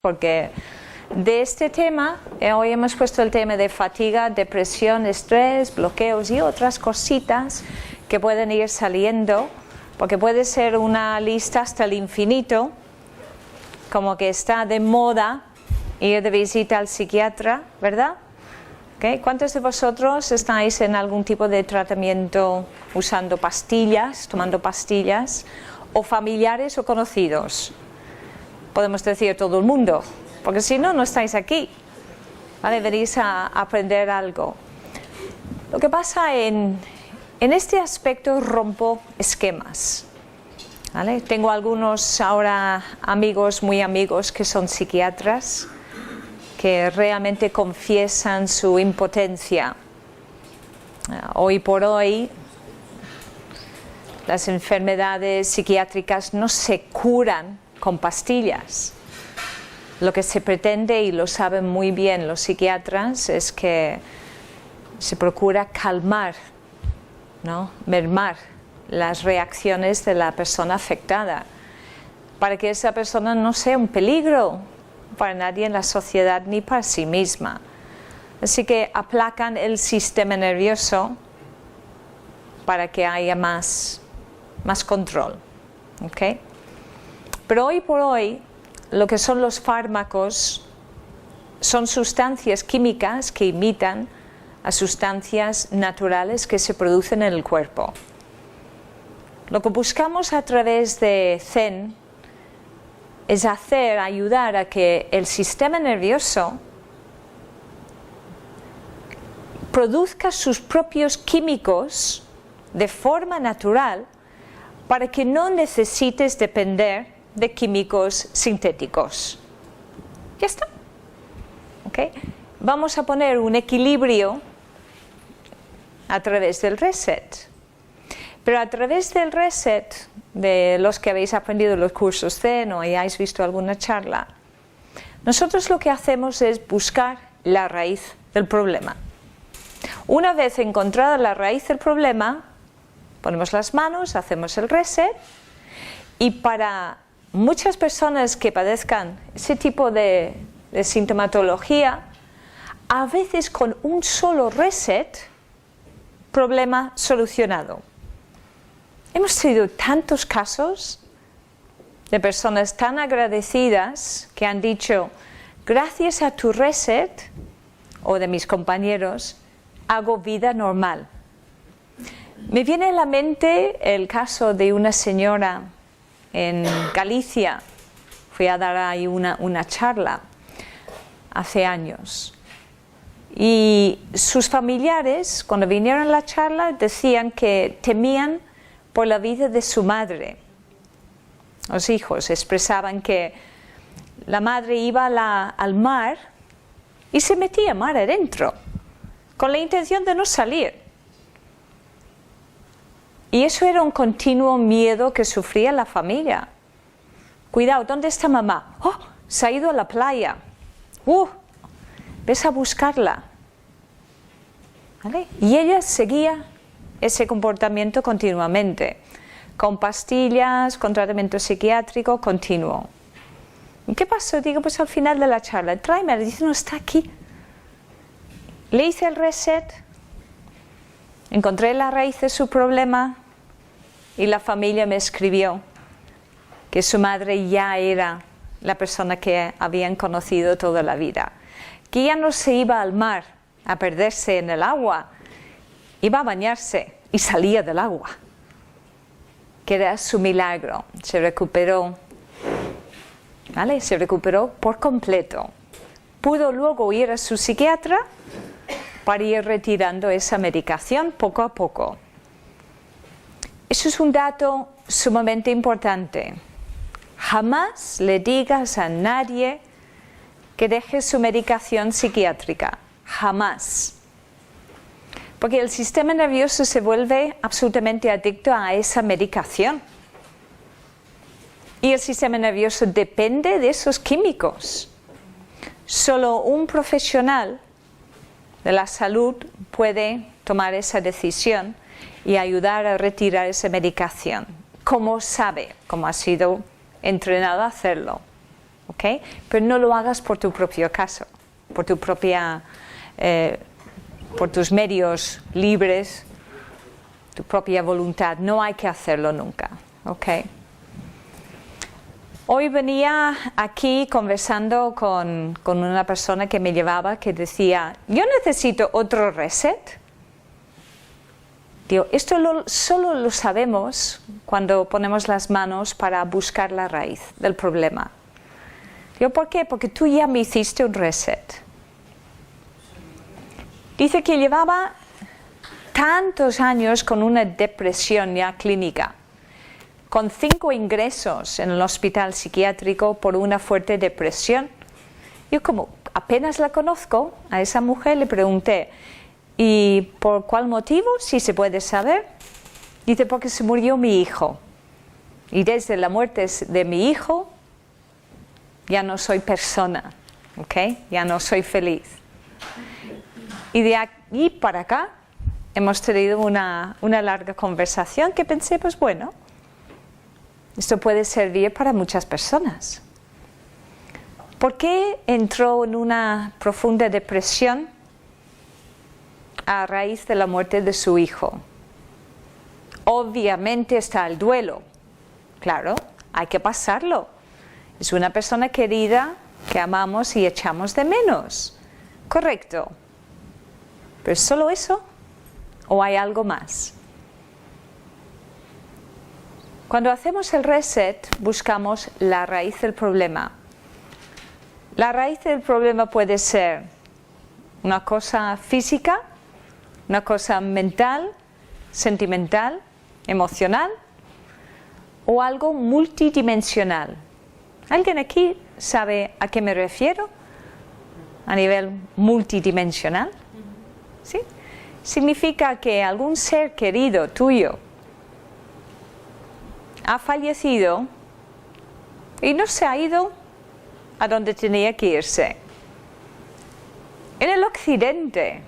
porque de este tema, hoy hemos puesto el tema de fatiga, depresión, estrés, bloqueos y otras cositas que pueden ir saliendo, porque puede ser una lista hasta el infinito, como que está de moda ir de visita al psiquiatra, ¿verdad? ¿Okay? ¿Cuántos de vosotros estáis en algún tipo de tratamiento usando pastillas, tomando pastillas, o familiares o conocidos? Podemos decir todo el mundo, porque si no, no estáis aquí, ¿vale? Venís a aprender algo. Lo que pasa en este aspecto, rompo esquemas, ¿vale? Tengo algunos ahora amigos, muy amigos, que son psiquiatras, que realmente confiesan su impotencia. Hoy por hoy, las enfermedades psiquiátricas no se curan con pastillas. Lo que se pretende, y lo saben muy bien los psiquiatras, es que se procura calmar, ¿no? Mermar las reacciones de la persona afectada, para que esa persona no sea un peligro para nadie en la sociedad ni para sí misma. Así que aplacan el sistema nervioso para que haya más control. ¿Okay? Pero hoy por hoy, lo que son los fármacos son sustancias químicas que imitan a sustancias naturales que se producen en el cuerpo. Lo que buscamos a través de Zen es ayudar a que el sistema nervioso produzca sus propios químicos de forma natural para que no necesites depender de químicos sintéticos. Ya está. ¿Okay? Vamos a poner un equilibrio a través del reset. Pero a través del reset, de los que habéis aprendido los cursos Zen o hayáis visto alguna charla, nosotros lo que hacemos es buscar la raíz del problema. Una vez encontrada la raíz del problema, ponemos las manos, hacemos el reset, y para muchas personas que padezcan ese tipo de sintomatología, a veces con un solo reset, problema solucionado. Hemos tenido tantos casos de personas tan agradecidas que han dicho, gracias a tu reset, o de mis compañeros, hago vida normal. Me viene a la mente el caso de una señora en Galicia. Fui a dar ahí una charla hace años. Y sus familiares, cuando vinieron a la charla, decían que temían por la vida de su madre. Los hijos expresaban que la madre iba al mar y se metía mar adentro, con la intención de no salir. Y eso era un continuo miedo que sufría la familia. Cuidado, ¿dónde está mamá? ¡Oh! Se ha ido a la playa. Ves a buscarla. ¿Vale? Y ella seguía ese comportamiento continuamente, con pastillas, con tratamiento psiquiátrico continuo. ¿Y qué pasó? Digo, pues al final de la charla, tráeme, dice, no, está aquí. Le hice el reset, encontré la raíz de su problema y la familia me escribió que su madre ya era la persona que habían conocido toda la vida, que ya no se iba al mar a perderse en el agua, iba a bañarse y salía del agua, que era su milagro. Se recuperó, ¿vale? Se recuperó por completo. Pudo luego ir a su psiquiatra para ir retirando esa medicación poco a poco. Eso es un dato sumamente importante. Jamás le digas a nadie que deje su medicación psiquiátrica. Jamás. Porque el sistema nervioso se vuelve absolutamente adicto a esa medicación. Y el sistema nervioso depende de esos químicos. Solo un profesional de la salud puede tomar esa decisión y ayudar a retirar esa medicación, como sabe, como ha sido entrenado a hacerlo. ¿ok? Pero no lo hagas por tu propio caso, por tus medios libres, tu propia voluntad. No hay que hacerlo nunca, ¿ok? Hoy venía aquí conversando con una persona que me llevaba que decía, yo necesito otro reset. Digo, esto solo lo sabemos cuando ponemos las manos para buscar la raíz del problema. Digo, ¿por qué? Porque tú ya me hiciste un reset. Dice que llevaba tantos años con una depresión ya clínica, con 5 ingresos en el hospital psiquiátrico por una fuerte depresión. Yo como apenas la conozco, a esa mujer le pregunté, ¿y por cuál motivo? Si se puede saber. Dice, porque se murió mi hijo. Y desde la muerte de mi hijo, ya no soy persona, ¿ok? Ya no soy feliz. Y de aquí para acá hemos tenido una larga conversación que pensé, pues bueno, esto puede servir para muchas personas. ¿Por qué entró en una profunda depresión a raíz de la muerte de su hijo? Obviamente está el duelo. Claro, hay que pasarlo. Es una persona querida que amamos y echamos de menos. Correcto. ¿Pero es solo eso? ¿O hay algo más? Cuando hacemos el reset, buscamos la raíz del problema. La raíz del problema puede ser una cosa física, una cosa mental, sentimental, emocional, o algo multidimensional. ¿Alguien aquí sabe a qué me refiero? A nivel multidimensional. ¿Sí? Significa que algún ser querido tuyo ha fallecido y no se ha ido a donde tenía que irse. En el occidente,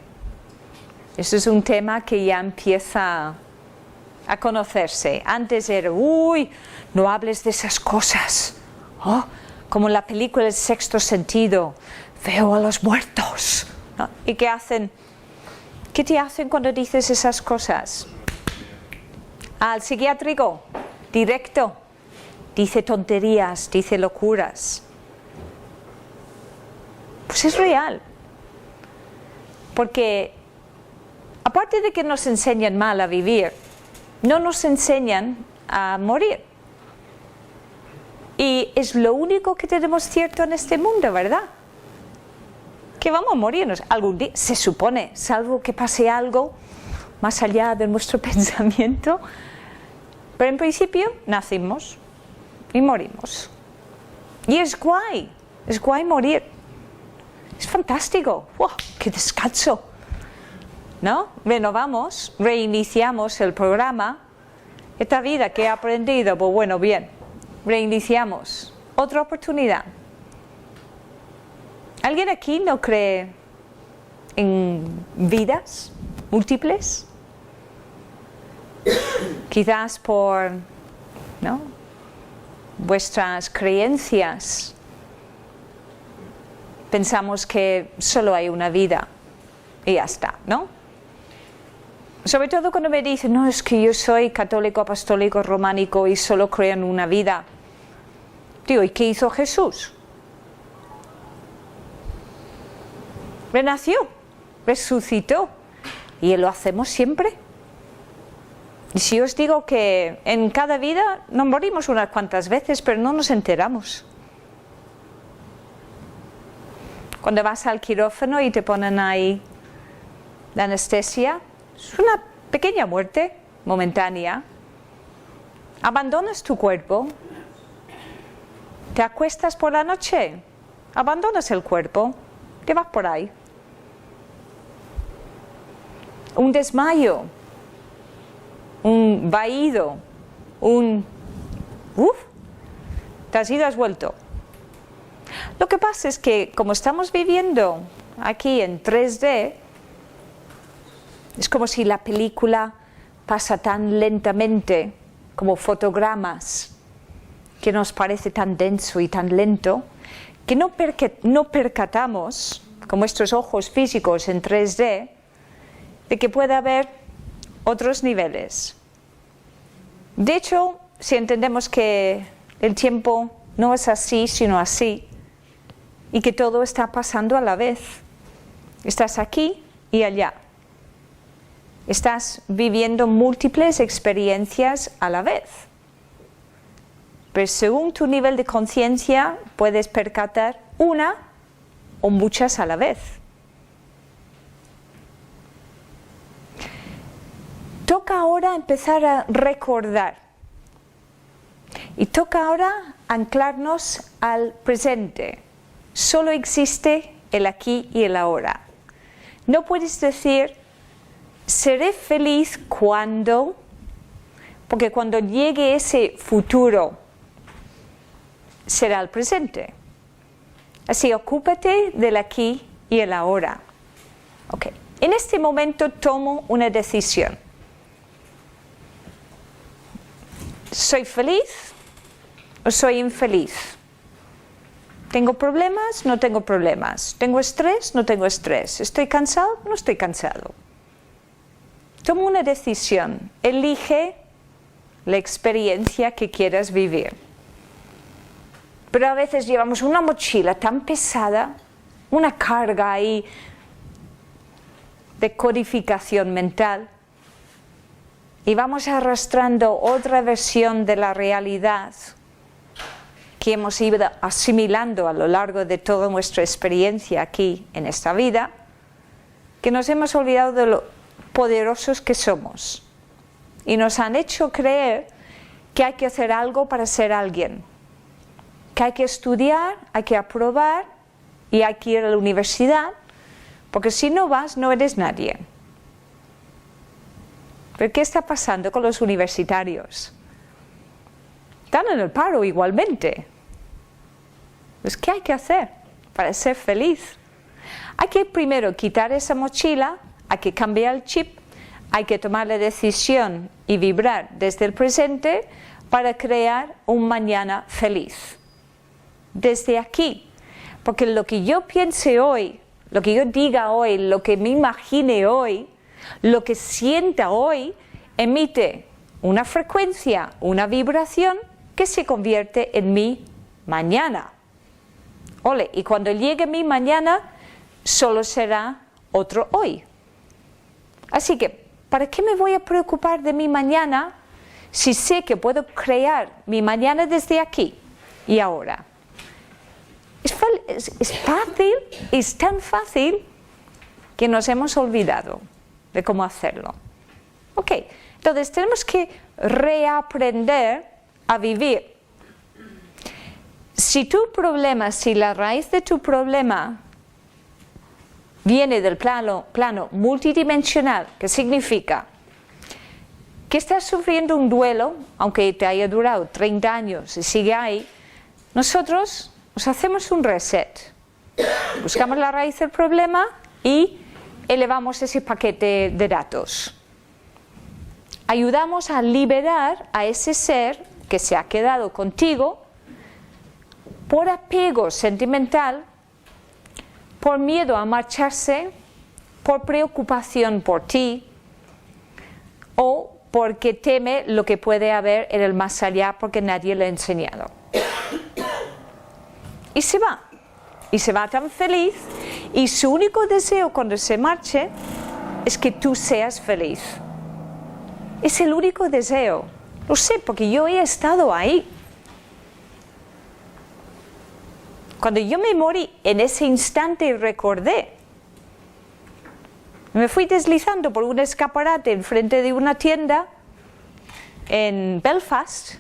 eso es un tema que ya empieza a conocerse. Antes era, uy, no hables de esas cosas. Oh, como en la película El sexto sentido, veo a los muertos, ¿no? ¿Y qué hacen? ¿Qué te hacen cuando dices esas cosas? Al psiquiátrico, directo, dice tonterías, dice locuras. Pues es real. Porque aparte de que nos enseñan mal a vivir, no nos enseñan a morir. Y es lo único que tenemos cierto en este mundo, ¿verdad? Que vamos a morirnos algún día, se supone, salvo que pase algo más allá de nuestro pensamiento. Pero en principio nacimos y morimos. Y es guay morir. Es fantástico. ¡Wow! ¡Qué descanso! ¿No? Renovamos, reiniciamos el programa. Esta vida que he aprendido, pues bueno, bien. Reiniciamos. Otra oportunidad. ¿Alguien aquí no cree en vidas múltiples? Quizás por, ¿no?, vuestras creencias. Pensamos que solo hay una vida y ya está, ¿no? Sobre todo cuando me dicen, no, es que yo soy católico, apostólico, románico y solo creo en una vida. Digo, ¿y qué hizo Jesús? Renació, resucitó, y lo hacemos siempre. Y si os digo que en cada vida nos morimos unas cuantas veces, pero no nos enteramos. Cuando vas al quirófano y te ponen ahí la anestesia, es una pequeña muerte momentánea. Abandonas tu cuerpo, te acuestas por la noche, abandonas el cuerpo, te vas por ahí. Un desmayo, un vaído, te has ido, has vuelto. Lo que pasa es que como estamos viviendo aquí en 3D, es como si la película pasa tan lentamente como fotogramas. que nos parece tan denso y tan lento, que no percatamos, con nuestros ojos físicos en 3D, de que puede haber otros niveles. De hecho, si entendemos que el tiempo no es así, sino así, y que todo está pasando a la vez, estás aquí y allá. Estás viviendo múltiples experiencias a la vez. Pero según tu nivel de conciencia, puedes percatar una o muchas a la vez. Toca ahora empezar a recordar. Y toca ahora anclarnos al presente. Solo existe el aquí y el ahora. No puedes decir, seré feliz cuando, porque cuando llegue ese futuro, será el presente. Así, ocúpate del aquí y el ahora. Okay. En este momento tomo una decisión. ¿Soy feliz o soy infeliz? ¿Tengo problemas? ¿No tengo problemas? ¿Tengo estrés? ¿No tengo estrés? ¿Estoy cansado? ¿No estoy cansado? Toma una decisión. Elige la experiencia que quieras vivir. Pero a veces llevamos una mochila tan pesada, una carga ahí de codificación mental, y vamos arrastrando otra versión de la realidad que hemos ido asimilando a lo largo de toda nuestra experiencia aquí en esta vida, que nos hemos olvidado de lo poderosos que somos y nos han hecho creer que hay que hacer algo para ser alguien, que hay que estudiar, hay que aprobar y hay que ir a la universidad, porque si no vas no eres nadie. ¿Pero qué está pasando con los universitarios? Están en el paro igualmente. Pues, ¿qué hay que hacer para ser feliz? Hay que primero quitar esa mochila, hay que cambiar el chip, hay que tomar la decisión y vibrar desde el presente para crear un mañana feliz. Desde aquí. Porque lo que yo piense hoy, lo que yo diga hoy, lo que me imagine hoy, lo que sienta hoy, emite una frecuencia, una vibración que se convierte en mi mañana. Ole, y cuando llegue mi mañana, solo será otro hoy. Así que, ¿para qué me voy a preocupar de mi mañana si sé que puedo crear mi mañana desde aquí y ahora? Es fácil, es tan fácil que nos hemos olvidado de cómo hacerlo. Ok, entonces tenemos que reaprender a vivir. Si tu problema, si la raíz de tu problema viene del plano multidimensional, que significa que estás sufriendo un duelo, aunque te haya durado 30 años y sigue ahí, nosotros nos hacemos un reset. Buscamos la raíz del problema y elevamos ese paquete de datos. Ayudamos a liberar a ese ser que se ha quedado contigo por apego sentimental, por miedo a marcharse, por preocupación por ti o porque teme lo que puede haber en el más allá porque nadie le ha enseñado. Y se va. Y se va tan feliz y su único deseo cuando se marche es que tú seas feliz. Es el único deseo. Lo sé porque yo he estado ahí. Cuando yo me morí, en ese instante recordé. Me fui deslizando por un escaparate enfrente de una tienda en Belfast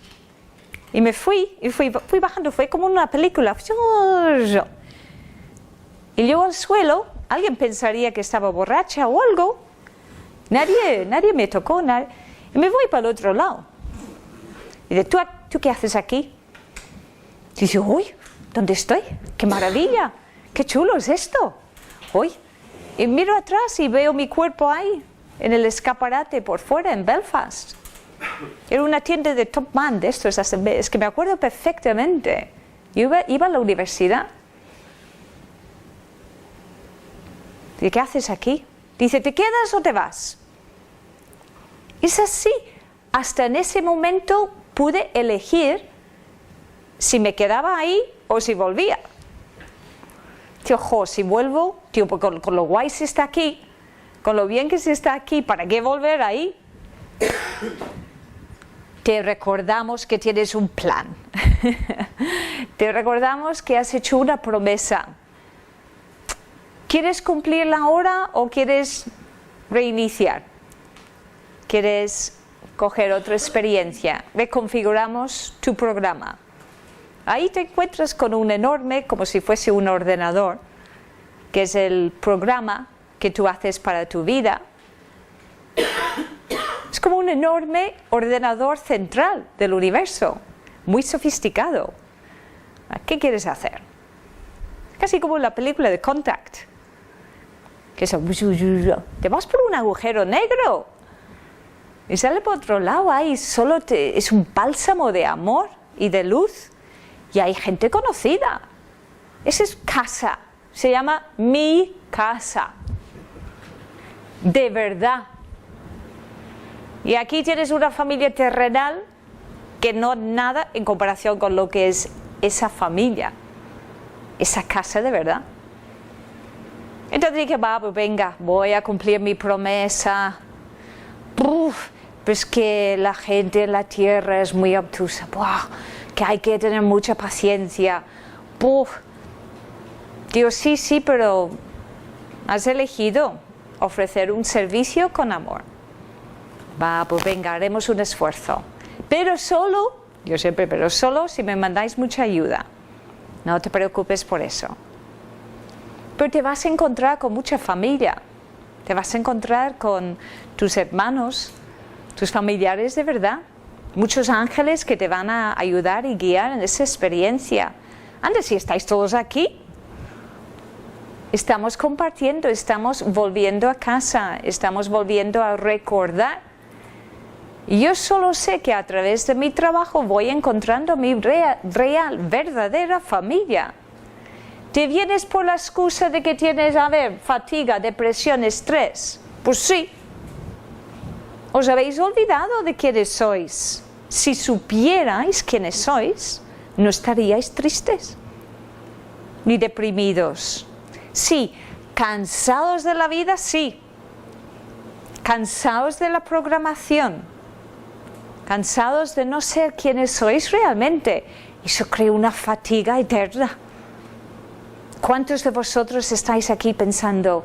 y me fui bajando, fue como una película. Y luego al suelo, alguien pensaría que estaba borracha o algo. Nadie me tocó, y me voy para el otro lado. Y dice, ¿tú qué haces aquí? Y dice, uy, ¿dónde estoy? ¡Qué maravilla! ¡Qué chulo es esto! Uy. Y miro atrás y veo mi cuerpo ahí, en el escaparate por fuera, en Belfast. Era una tienda de Top Man, de estos, es que me acuerdo perfectamente. Yo iba a la universidad. ¿Y qué haces aquí? Dice, ¿te quedas o te vas? Es así. Hasta en ese momento pude elegir si me quedaba ahí o si volvía. Tío, si vuelvo, tío, pues con lo guay se está aquí, con lo bien que se está aquí, ¿para qué volver ahí? Te recordamos que tienes un plan. Te recordamos que has hecho una promesa. ¿Quieres cumplirla ahora o quieres reiniciar? ¿Quieres coger otra experiencia? Reconfiguramos tu programa. Ahí te encuentras con un enorme, como si fuese un ordenador, que es el programa que tú haces para tu vida. Es como un enorme ordenador central del universo, muy sofisticado. ¿Qué quieres hacer? Casi como en la película de Contact. Que eso, te vas por un agujero negro y sale por otro lado, ahí solo es un bálsamo de amor y de luz. Y hay gente conocida. Esa es casa. Se llama mi casa. De verdad. Y aquí tienes una familia terrenal que no nada en comparación con lo que es esa familia. Esa casa de verdad. Entonces dije, pues venga, voy a cumplir mi promesa. Pues que la gente en la tierra es muy obtusa. Que hay que tener mucha paciencia. Digo, sí, pero has elegido ofrecer un servicio con amor. Pues venga, haremos un esfuerzo. Pero solo, yo siempre, pero solo si me mandáis mucha ayuda. No te preocupes por eso. Pero te vas a encontrar con mucha familia. Te vas a encontrar con tus hermanos, tus familiares de verdad. Muchos ángeles que te van a ayudar y guiar en esa experiencia. Anda, si estáis todos aquí, estamos compartiendo, estamos volviendo a casa, estamos volviendo a recordar. Y yo solo sé que a través de mi trabajo voy encontrando mi real, verdadera familia. ¿Te vienes por la excusa de que tienes, fatiga, depresión, estrés? Pues sí. ¿Os habéis olvidado de quiénes sois? Si supierais quiénes sois, no estaríais tristes ni deprimidos. Sí, cansados de la vida, sí. Cansados de la programación. Cansados de no ser quienes sois realmente. Eso crea una fatiga eterna. ¿Cuántos de vosotros estáis aquí pensando,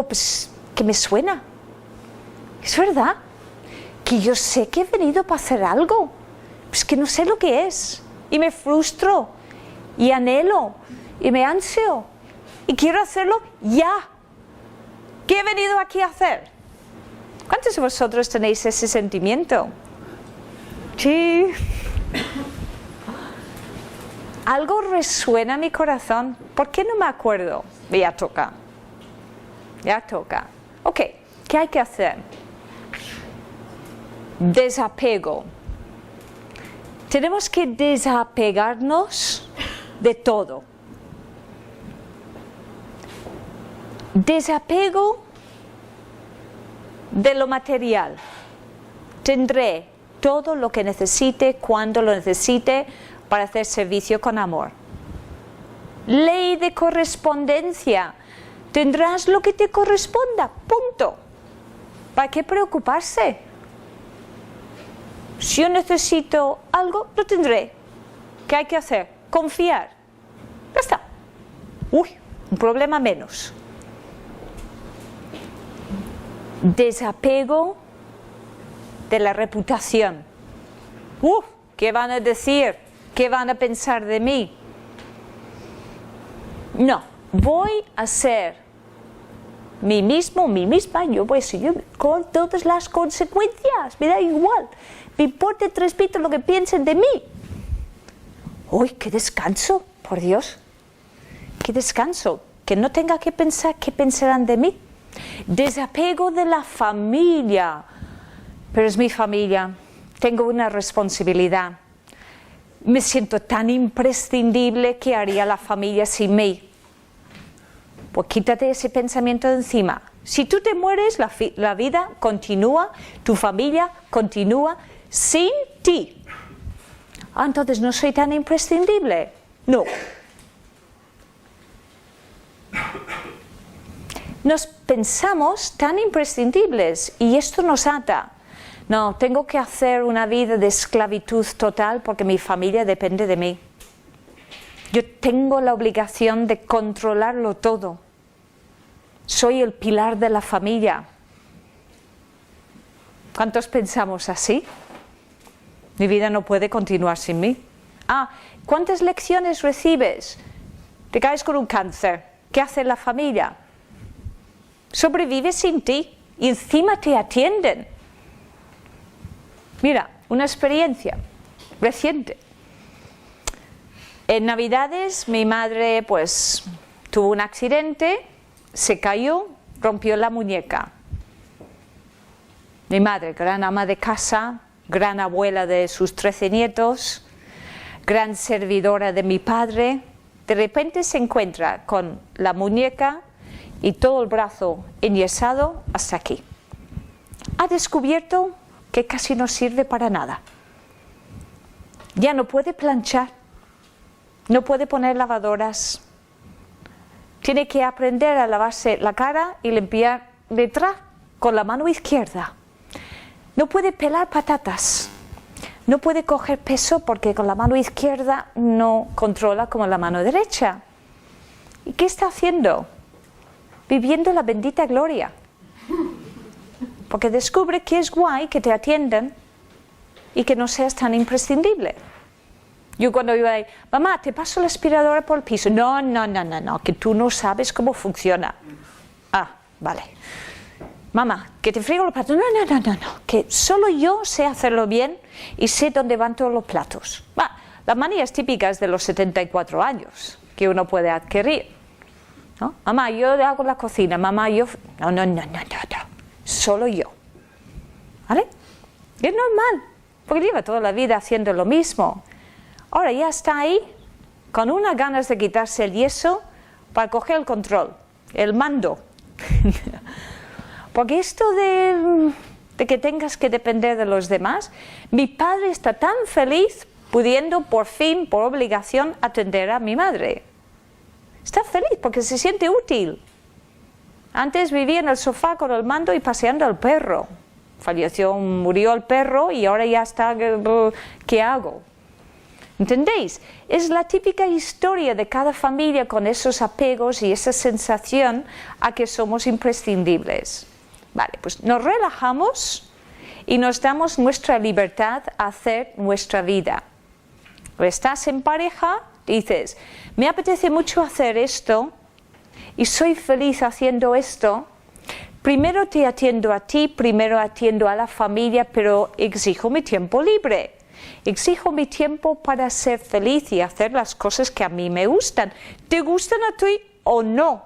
pues que me suena? Es verdad que yo sé que he venido para hacer algo, pues que no sé lo que es, y me frustro, y anhelo, y me ansio, y quiero hacerlo ya. ¿Qué he venido aquí a hacer? ¿Cuántos de vosotros tenéis ese sentimiento? Sí. Algo resuena en mi corazón. ¿Por qué no me acuerdo? Ya toca. Ok, ¿qué hay que hacer? Desapego. Tenemos que desapegarnos de todo. Desapego de lo material. Tendré todo lo que necesite, cuando lo necesite, para hacer servicio con amor. Ley de correspondencia. Tendrás lo que te corresponda, punto. ¿Para qué preocuparse? Si yo necesito algo, lo tendré. ¿Qué hay que hacer? Confiar. Ya está. Un problema menos. Desapego de la reputación. ¿Qué van a decir? ¿Qué van a pensar de mí? No, voy a ser mí mismo, mí misma, yo voy a seguir con todas las consecuencias, me da igual, me importa 3 pitos lo que piensen de mí. ¡Qué descanso! Por Dios, qué descanso, que no tenga que pensar qué pensarán de mí. Desapego de la familia, pero es mi familia. tengo una responsabilidad. Me siento tan imprescindible que haría la familia sin mí. Pues quítate ese pensamiento de encima. Si tú te mueres, la vida continúa, tu familia continúa sin ti. Ah, entonces no soy tan imprescindible. No. Nos pensamos tan imprescindibles y esto nos ata. No, tengo que hacer una vida de esclavitud total porque mi familia depende de mí. Yo tengo la obligación de controlarlo todo. Soy el pilar de la familia. ¿Cuántos pensamos así? Mi vida no puede continuar sin mí. Ah, ¿cuántas lecciones recibes? Te caes con un cáncer. ¿Qué hace la familia? Sobrevive sin ti y encima te atienden. Mira, una experiencia reciente. En Navidades mi madre pues tuvo un accidente, se cayó, rompió la muñeca. Mi madre, gran ama de casa, gran abuela de sus 13 nietos, gran servidora de mi padre, de repente se encuentra con la muñeca y todo el brazo enyesado hasta aquí. Ha descubierto que casi no sirve para nada. Ya no puede planchar, no puede poner lavadoras, tiene que aprender a lavarse la cara y limpiar detrás con la mano izquierda. No puede pelar patatas, no puede coger peso porque con la mano izquierda no controla como la mano derecha. ¿Y qué está haciendo? Viviendo la bendita gloria. Porque descubre que es guay que te atiendan y que no seas tan imprescindible. Yo cuando iba ahí, mamá, te paso la aspiradora por el piso. No, que tú no sabes cómo funciona. Ah, vale. Mamá, que te friego los platos. No, que solo yo sé hacerlo bien y sé dónde van todos los platos. Las manías típicas de los 74 años que uno puede adquirir, ¿no? Mamá, yo hago la cocina. Mamá, yo... No. Solo yo. ¿Vale? Y es normal, porque lleva toda la vida haciendo lo mismo. Ahora ya está ahí, con unas ganas de quitarse el yeso para coger el control, el mando. Porque esto de que tengas que depender de los demás, mi padre está tan feliz pudiendo por fin, por obligación, atender a mi madre. Está feliz porque se siente útil. Antes vivía en el sofá con el mando y paseando al perro. Falleció, murió el perro y ahora ya está, ¿qué hago? ¿Entendéis? Es la típica historia de cada familia con esos apegos y esa sensación a que somos imprescindibles. Vale, pues nos relajamos y nos damos nuestra libertad a hacer nuestra vida. Estás en pareja, dices, me apetece mucho hacer esto y soy feliz haciendo esto. Primero te atiendo a ti, primero atiendo a la familia, pero exijo mi tiempo libre. Exijo mi tiempo para ser feliz y hacer las cosas que a mí me gustan. ¿Te gustan a ti o no?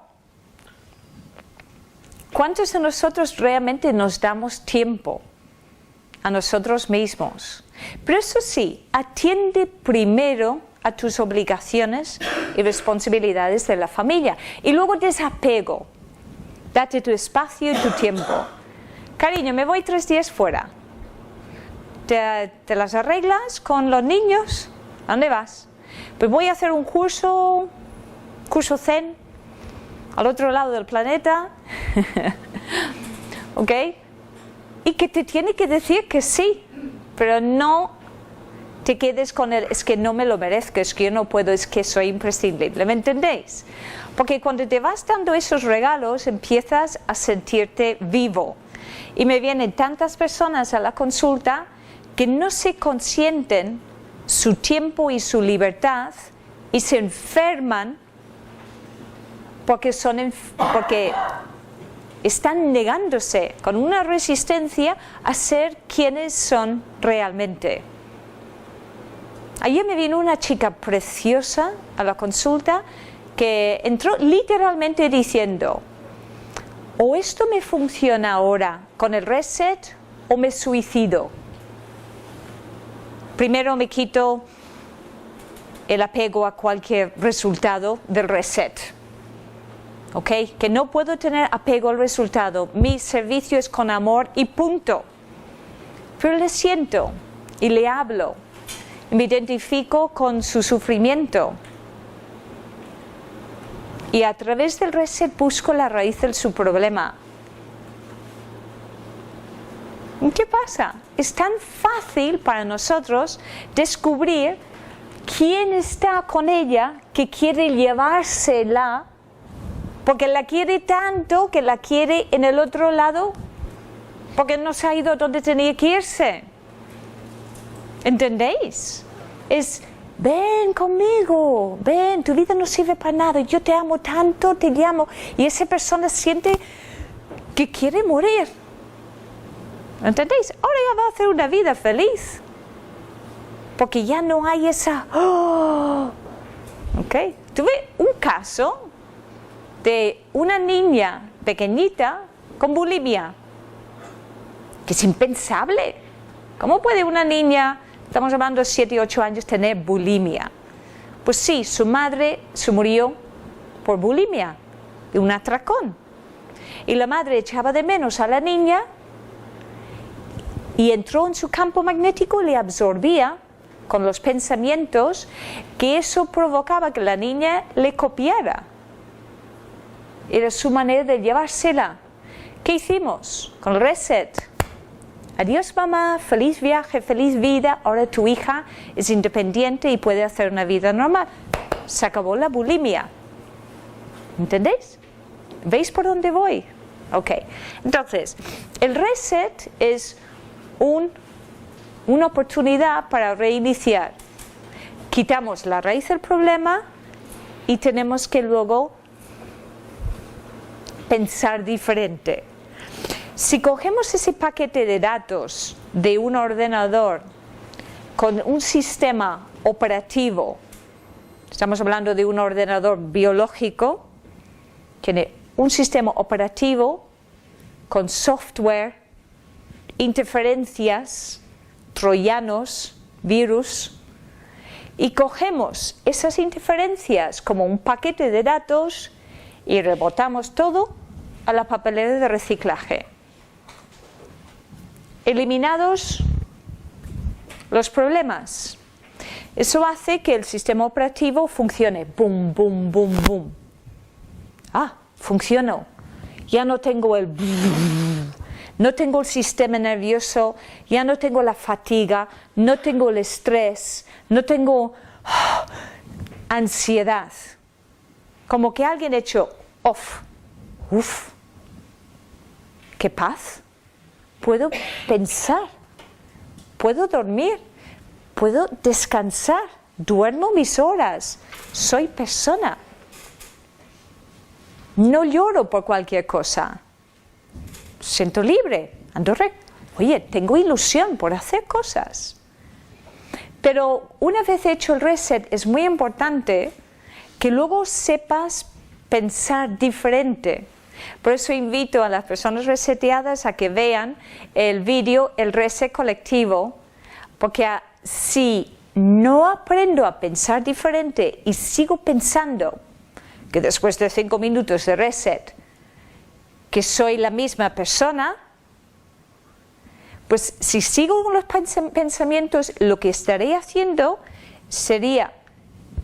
¿Cuántos de nosotros realmente nos damos tiempo a nosotros mismos? Pero eso sí, atiende primero a tus obligaciones y responsabilidades de la familia. Y luego desapego. Date tu espacio y tu tiempo. Cariño, me voy 3 días fuera. ¿Te las arreglas con los niños? ¿A dónde vas? Pues voy a hacer un curso zen, al otro lado del planeta. ¿Ok? Y que te tiene que decir que sí, pero no te quedes con el, es que no me lo merezco, es que yo no puedo, es que soy imprescindible. ¿Me entendéis? Porque cuando te vas dando esos regalos, empiezas a sentirte vivo. Y me vienen tantas personas a la consulta que no se consienten su tiempo y su libertad y se enferman porque están negándose con una resistencia a ser quienes son realmente. Ayer me vino una chica preciosa a la consulta que entró literalmente diciendo, o esto me funciona ahora con el reset o me suicido. Primero me quito el apego a cualquier resultado del reset. ¿Ok? Que no puedo tener apego al resultado. Mi servicio es con amor y punto. Pero le siento y le hablo. Me identifico con su sufrimiento. Y a través del reset busco la raíz de su problema. ¿Qué pasa? Es tan fácil para nosotros descubrir quién está con ella que quiere llevársela porque la quiere tanto que la quiere en el otro lado porque no se ha ido donde tenía que irse. ¿Entendéis? Es, ven conmigo, ven, tu vida no sirve para nada, yo te amo tanto, te llamo. Y esa persona siente que quiere morir. ¿Entendéis? Ahora ya va a hacer una vida feliz. Porque ya no hay esa... ¡Oh! ¿Ok? Tuve un caso de una niña pequeñita con bulimia. Que es impensable. ¿Cómo puede una niña, estamos hablando de 7 y 8 años, tener bulimia? Pues sí, su madre se murió por bulimia, de un atracón. Y la madre echaba de menos a la niña y entró en su campo magnético y le absorbía con los pensamientos, que eso provocaba que la niña le copiara. Era su manera de llevársela. ¿Qué hicimos? Con el reset. Adiós mamá, feliz viaje, feliz vida, ahora tu hija es independiente y puede hacer una vida normal. Se acabó la bulimia. ¿Entendéis? ¿Veis por dónde voy? Ok. Entonces, el reset es una oportunidad para reiniciar. Quitamos la raíz del problema y tenemos que luego pensar diferente. Si cogemos ese paquete de datos de un ordenador con un sistema operativo, estamos hablando de un ordenador biológico, tiene un sistema operativo con software, interferencias, troyanos, virus, y cogemos esas interferencias como un paquete de datos y rebotamos todo a la papelera de reciclaje. Eliminados los problemas. Eso hace que el sistema operativo funcione. Boom, boom, boom, boom. Ah, funcionó. Ya no tengo el... No tengo el sistema nervioso, ya no tengo la fatiga, no tengo el estrés, no tengo ansiedad. Como que alguien ha hecho off. Uf, qué paz. Puedo pensar, puedo dormir, puedo descansar, duermo mis horas, soy persona. No lloro por cualquier cosa. Siento libre, ando recto. Oye, tengo ilusión por hacer cosas. Pero una vez hecho el reset es muy importante que luego sepas pensar diferente. Por eso invito a las personas reseteadas a que vean el vídeo El Reset Colectivo, porque si no aprendo a pensar diferente y sigo pensando que después de 5 minutos de reset que soy la misma persona, pues si sigo con los pensamientos, lo que estaré haciendo sería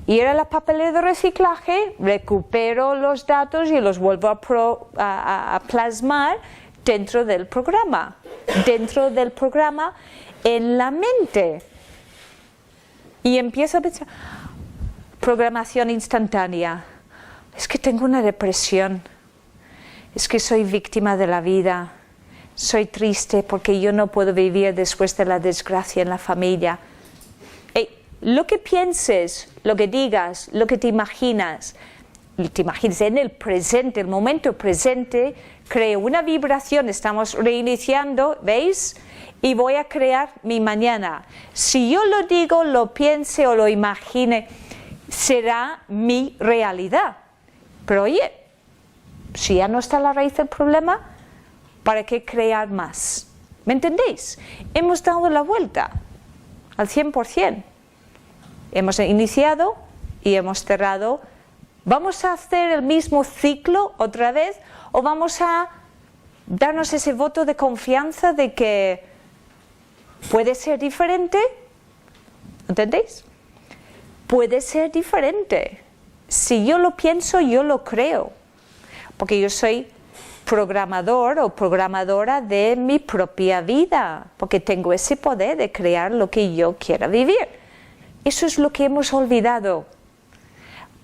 ir a la papelera de reciclaje, recupero los datos y los vuelvo a plasmar dentro del programa en la mente. Y empiezo a pensar, programación instantánea, es que tengo una depresión, es que soy víctima de la vida, soy triste porque yo no puedo vivir después de la desgracia en la familia. Lo que pienses, lo que digas, lo que te imaginas en el presente, el momento presente, creo una vibración, estamos reiniciando, ¿veis? Y voy a crear mi mañana. Si yo lo digo, lo piense o lo imagine, será mi realidad. Pero oye, si ya no está la raíz del problema, ¿para qué crear más? ¿Me entendéis? Hemos dado la vuelta. al 100%. Hemos iniciado y hemos cerrado. ¿Vamos a hacer el mismo ciclo otra vez o vamos a darnos ese voto de confianza de que puede ser diferente? ¿Entendéis? Puede ser diferente. Si yo lo pienso, yo lo creo. Porque yo soy programador o programadora de mi propia vida. Porque tengo ese poder de crear lo que yo quiera vivir. Eso es lo que hemos olvidado.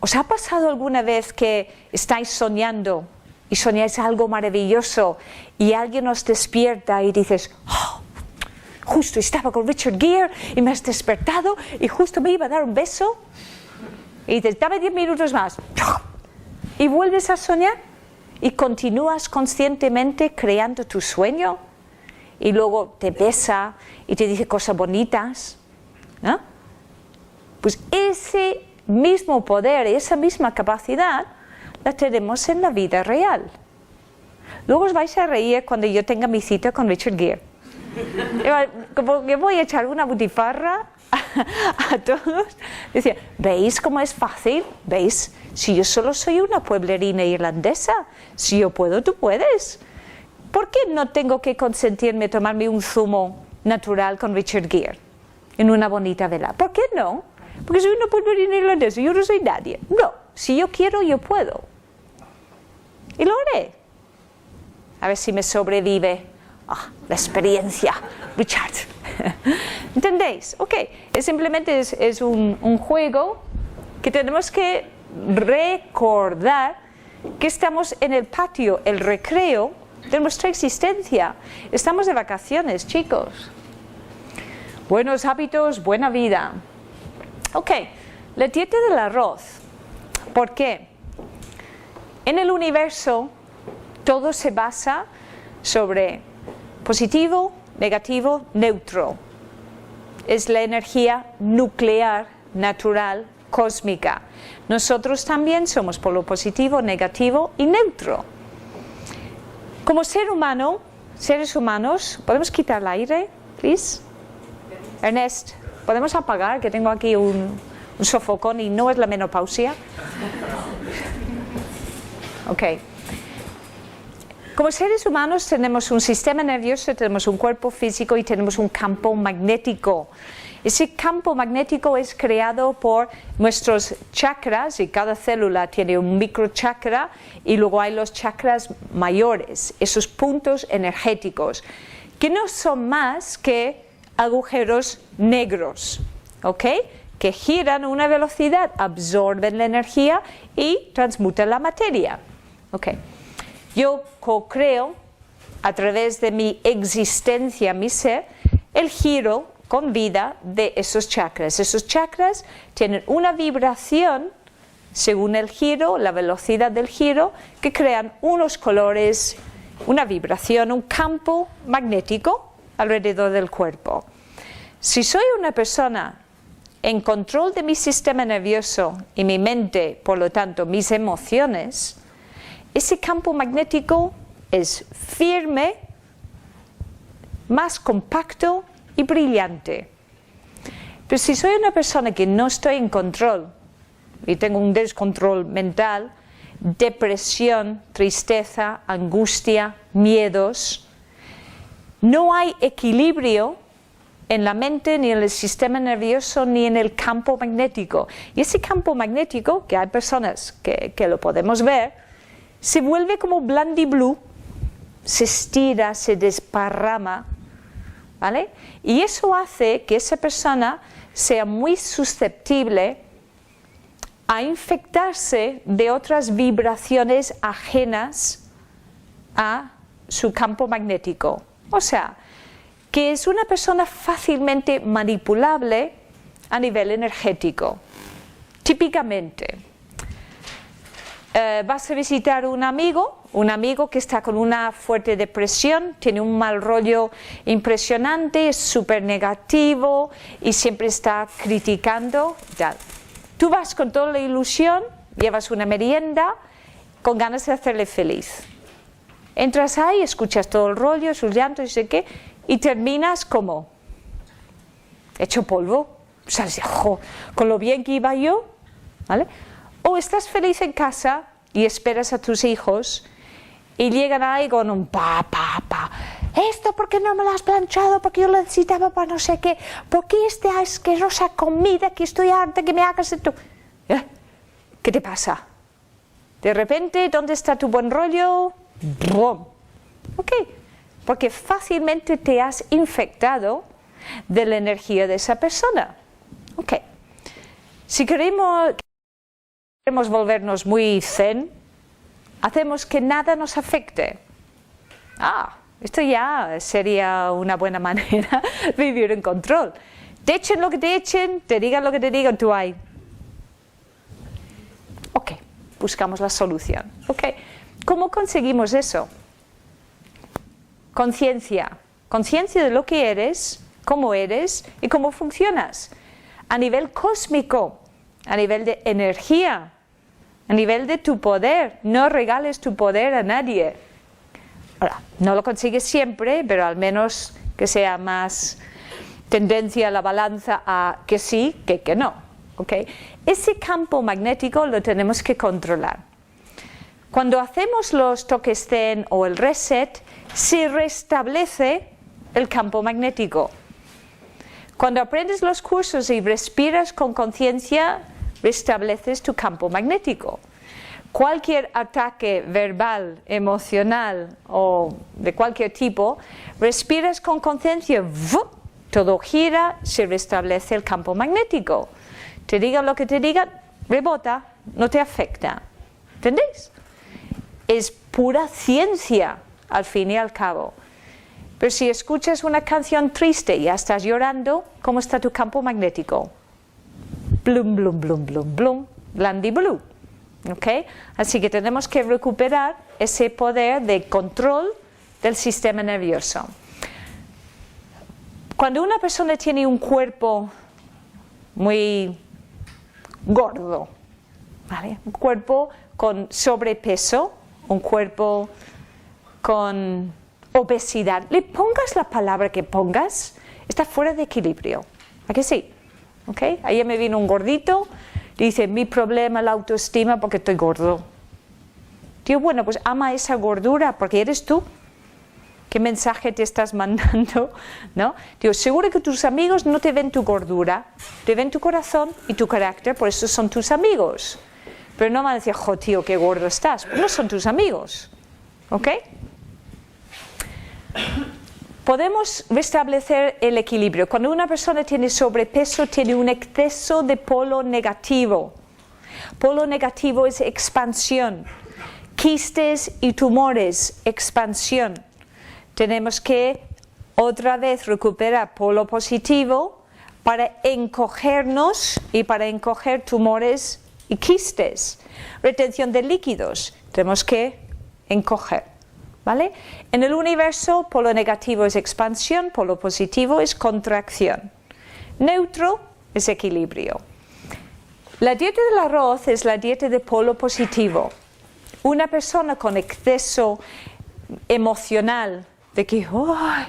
¿Os ha pasado alguna vez que estáis soñando y soñáis algo maravilloso y alguien os despierta y dices, oh, justo estaba con Richard Gere y me has despertado y justo me iba a dar un beso? Y dices, dame 10 minutos más. Y vuelves a soñar y continúas conscientemente creando tu sueño y luego te besa y te dice cosas bonitas, ¿no? Pues ese mismo poder, esa misma capacidad, la tenemos en la vida real. Luego os vais a reír cuando yo tenga mi cita con Richard Gere. Como que voy a echar una butifarra a todos. Decía, ¿veis cómo es fácil? ¿Veis? Si yo solo soy una pueblerina irlandesa, si yo puedo, tú puedes. ¿Por qué no tengo que consentirme tomarme un zumo natural con Richard Gere en una bonita vela? ¿Por qué no? Porque soy una pueblerina irlandesa, yo no soy nadie. No, si yo quiero, yo puedo. Y lo haré. A ver si me sobrevive la experiencia, Richard. ¿Entendéis? Ok, simplemente es un juego que tenemos que recordar que estamos en el patio, el recreo de nuestra existencia. Estamos de vacaciones, chicos. Buenos hábitos, buena vida. Ok, la dieta del arroz. ¿Por qué? En el universo todo se basa sobre positivo, negativo, neutro. Es la energía nuclear, natural, cósmica. Nosotros también somos polo positivo, negativo y neutro. Como seres humanos, ¿podemos quitar el aire, please? Ernest, ¿podemos apagar? Que tengo aquí un sofocón y no es la menopausia. Ok. Como seres humanos tenemos un sistema nervioso, tenemos un cuerpo físico y tenemos un campo magnético. Ese campo magnético es creado por nuestros chakras y cada célula tiene un microchakra y luego hay los chakras mayores, esos puntos energéticos, que no son más que agujeros negros, ¿ok? Que giran a una velocidad, absorben la energía y transmutan la materia, ¿ok? Yo co-creo a través de mi existencia, mi ser, el giro con vida de esos chakras. Esos chakras tienen una vibración según el giro, la velocidad del giro, que crean unos colores, una vibración, un campo magnético alrededor del cuerpo. Si soy una persona en control de mi sistema nervioso y mi mente, por lo tanto mis emociones, ese campo magnético es firme, más compacto y brillante. Pero si soy una persona que no estoy en control y tengo un descontrol mental, depresión, tristeza, angustia, miedos, no hay equilibrio en la mente, ni en el sistema nervioso, ni en el campo magnético. Y ese campo magnético, que hay personas que lo podemos ver, se vuelve como blandiblue, se estira, se desparrama, ¿vale? Y eso hace que esa persona sea muy susceptible a infectarse de otras vibraciones ajenas a su campo magnético. O sea, que es una persona fácilmente manipulable a nivel energético. Típicamente, vas a visitar un amigo que está con una fuerte depresión, tiene un mal rollo impresionante, es súper negativo y siempre está criticando. Ya. Tú vas con toda la ilusión, llevas una merienda, con ganas de hacerle feliz. Entras ahí, escuchas todo el rollo, sus llantos y sé qué, y terminas como hecho polvo. O sea, jo, con lo bien que iba yo, ¿vale? O estás feliz en casa y esperas a tus hijos y llegan ahí con un pa, esto ¿por qué no me lo has planchado? Porque yo lo necesitaba para no sé qué. ¿Por qué esta asquerosa comida que estoy harta que me hagas esto? ¿Qué te pasa? De repente, ¿dónde está tu buen rollo? ¡Brum! Ok, porque fácilmente te has infectado de la energía de esa persona. Ok, si queremos volvernos muy zen, hacemos que nada nos afecte. Esto ya sería una buena manera de vivir en control. Te echen lo que te echen, te digan lo que te digan, tú ahí. Ok, buscamos la solución. Ok, ¿cómo conseguimos eso? Conciencia. Conciencia de lo que eres, cómo eres y cómo funcionas. A nivel cósmico, a nivel de energía, a nivel de tu poder. No regales tu poder a nadie. Ahora, no lo consigues siempre, pero al menos que sea más tendencia a la balanza a que sí que no. ¿Okay? Ese campo magnético lo tenemos que controlar. Cuando hacemos los toques Zen o el reset, se restablece el campo magnético. Cuando aprendes los cursos y respiras con conciencia, restableces tu campo magnético. Cualquier ataque verbal, emocional o de cualquier tipo, respiras con conciencia, todo gira, se restablece el campo magnético. Te digan lo que te digan, rebota, no te afecta. ¿Entendéis? Es pura ciencia, al fin y al cabo. Pero si escuchas una canción triste y ya estás llorando, ¿cómo está tu campo magnético? Blum, blum, blum, blum, blum, blandy blue. ¿Okay? Así que tenemos que recuperar ese poder de control del sistema nervioso. Cuando una persona tiene un cuerpo muy gordo, ¿vale? Un cuerpo con sobrepeso, un cuerpo con obesidad, le pongas la palabra que pongas, está fuera de equilibrio. ¿A que sí? ¿Okay? Ayer me vino un gordito, dice, mi problema es la autoestima porque estoy gordo. Digo, bueno, pues ama esa gordura porque eres tú. ¿Qué mensaje te estás mandando? ¿No? Digo, seguro que tus amigos no te ven tu gordura, te ven tu corazón y tu carácter, por eso son tus amigos. Pero no van a decir, jo, tío, qué gordo estás. Pues no son tus amigos. ¿Ok? Podemos restablecer el equilibrio. Cuando una persona tiene sobrepeso, tiene un exceso de polo negativo. Polo negativo es expansión. Quistes y tumores, expansión. Tenemos que otra vez recuperar polo positivo para encogernos y para encoger tumores y quistes. Retención de líquidos, tenemos que encoger. ¿Vale? En el universo, polo negativo es expansión, polo positivo es contracción. Neutro es equilibrio. La dieta del arroz es la dieta de polo positivo. Una persona con exceso emocional, de que, ¡ay!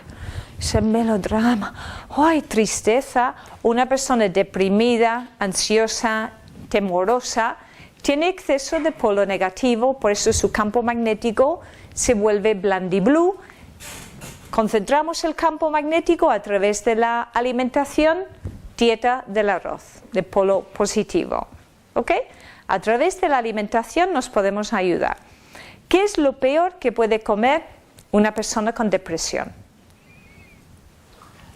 Ese melodrama, ¡ay! Tristeza, una persona deprimida, ansiosa, temorosa, tiene exceso de polo negativo, por eso su campo magnético se vuelve blandy blue. Concentramos el campo magnético a través de la alimentación, dieta del arroz, de polo positivo. ¿Ok? A través de la alimentación nos podemos ayudar. ¿Qué es lo peor que puede comer una persona con depresión?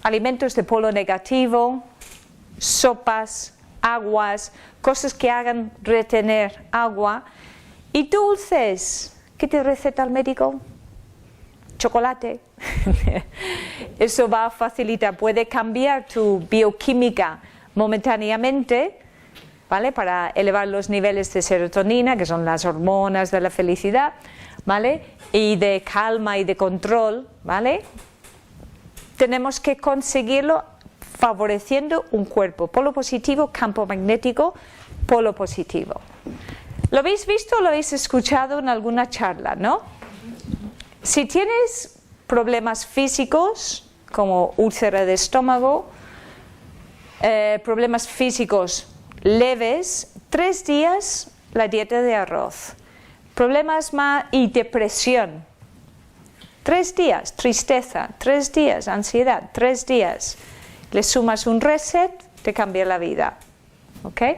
Alimentos de polo negativo, sopas, aguas, cosas que hagan retener agua y dulces. ¿Qué te receta el médico? Chocolate. Eso va a facilitar, puede cambiar tu bioquímica momentáneamente, ¿vale? Para elevar los niveles de serotonina, que son las hormonas de la felicidad, ¿vale? Y de calma y de control, ¿vale? Tenemos que conseguirlo favoreciendo un cuerpo polo positivo, campo magnético, polo positivo. ¿Lo habéis visto o lo habéis escuchado en alguna charla, no? Si tienes problemas físicos, como úlcera de estómago, problemas físicos leves, 3 días la dieta de arroz. Problemas más y depresión, 3 días, tristeza, 3 días, ansiedad, 3 días. Le sumas un reset, te cambia la vida. ¿Okay?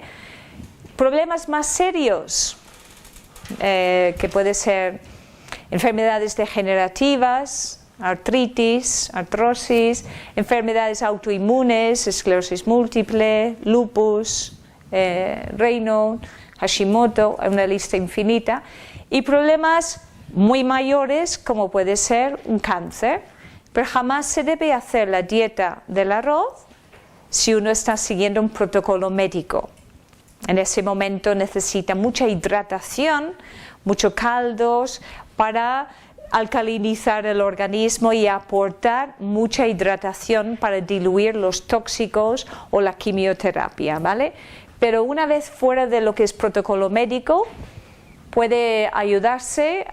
Problemas más serios, que puede ser enfermedades degenerativas, artritis, artrosis, enfermedades autoinmunes, esclerosis múltiple, lupus, Raynaud, Hashimoto, una lista infinita, y problemas muy mayores como puede ser un cáncer, pero jamás se debe hacer la dieta del arroz si uno está siguiendo un protocolo médico. En ese momento necesita mucha hidratación, muchos caldos para alcalinizar el organismo y aportar mucha hidratación para diluir los tóxicos o la quimioterapia, ¿vale? Pero una vez fuera de lo que es protocolo médico, puede ayudarse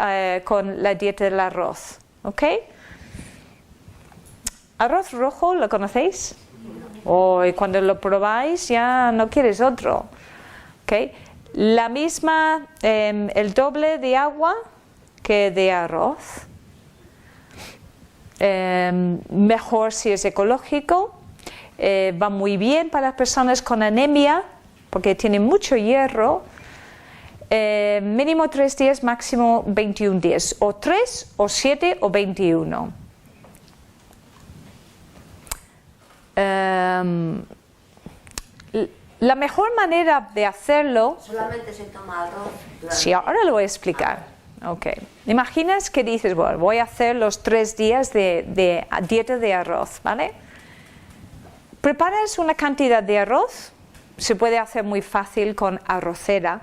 con la dieta del arroz, ¿ok? Arroz rojo, ¿lo conocéis? Y cuando lo probáis ya no quieres otro, ¿ok? La misma, el doble de agua que de arroz. Mejor si es ecológico. Va muy bien para las personas con anemia porque tiene mucho hierro. Mínimo 3 días, máximo 21 días, o 3, o 7, o 21. La mejor manera de hacerlo... Solamente se toma arroz. Sí, ahora lo voy a explicar. Okay. Imaginas que dices, bueno, voy a hacer los 3 días de dieta de arroz, ¿vale? Preparas una cantidad de arroz, se puede hacer muy fácil con arrocera,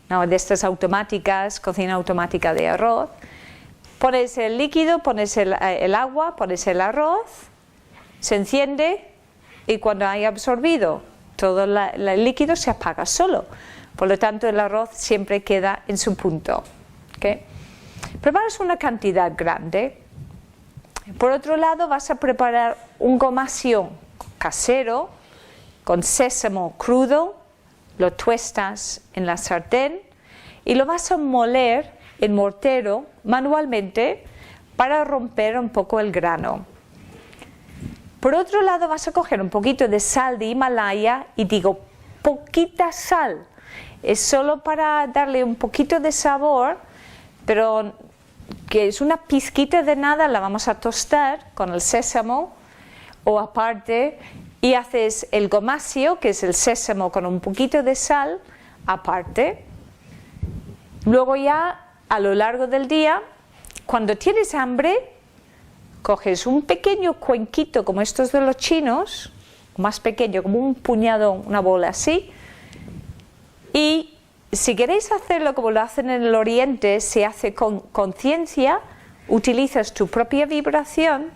¿no? De estas automáticas, cocina automática de arroz. Pones el líquido, pones el agua, pones el arroz, se enciende y cuando haya absorbido todo el líquido se apaga solo. Por lo tanto, el arroz siempre queda en su punto. ¿Okay? Preparas una cantidad grande. Por otro lado, vas a preparar un gomasio casero con sésamo crudo, lo tuestas en la sartén y lo vas a moler en mortero manualmente para romper un poco el grano. Por otro lado, vas a coger un poquito de sal de Himalaya, y digo poquita sal, es solo para darle un poquito de sabor, pero que es una pizquita de nada, la vamos a tostar con el sésamo o aparte, y haces el gomasio, que es el sésamo con un poquito de sal aparte. Luego ya a lo largo del día, cuando tienes hambre, coges un pequeño cuenquito como estos de los chinos, más pequeño, como un puñado, una bola así, y si queréis hacerlo como lo hacen en el Oriente, se hace con conciencia, utilizas tu propia vibración.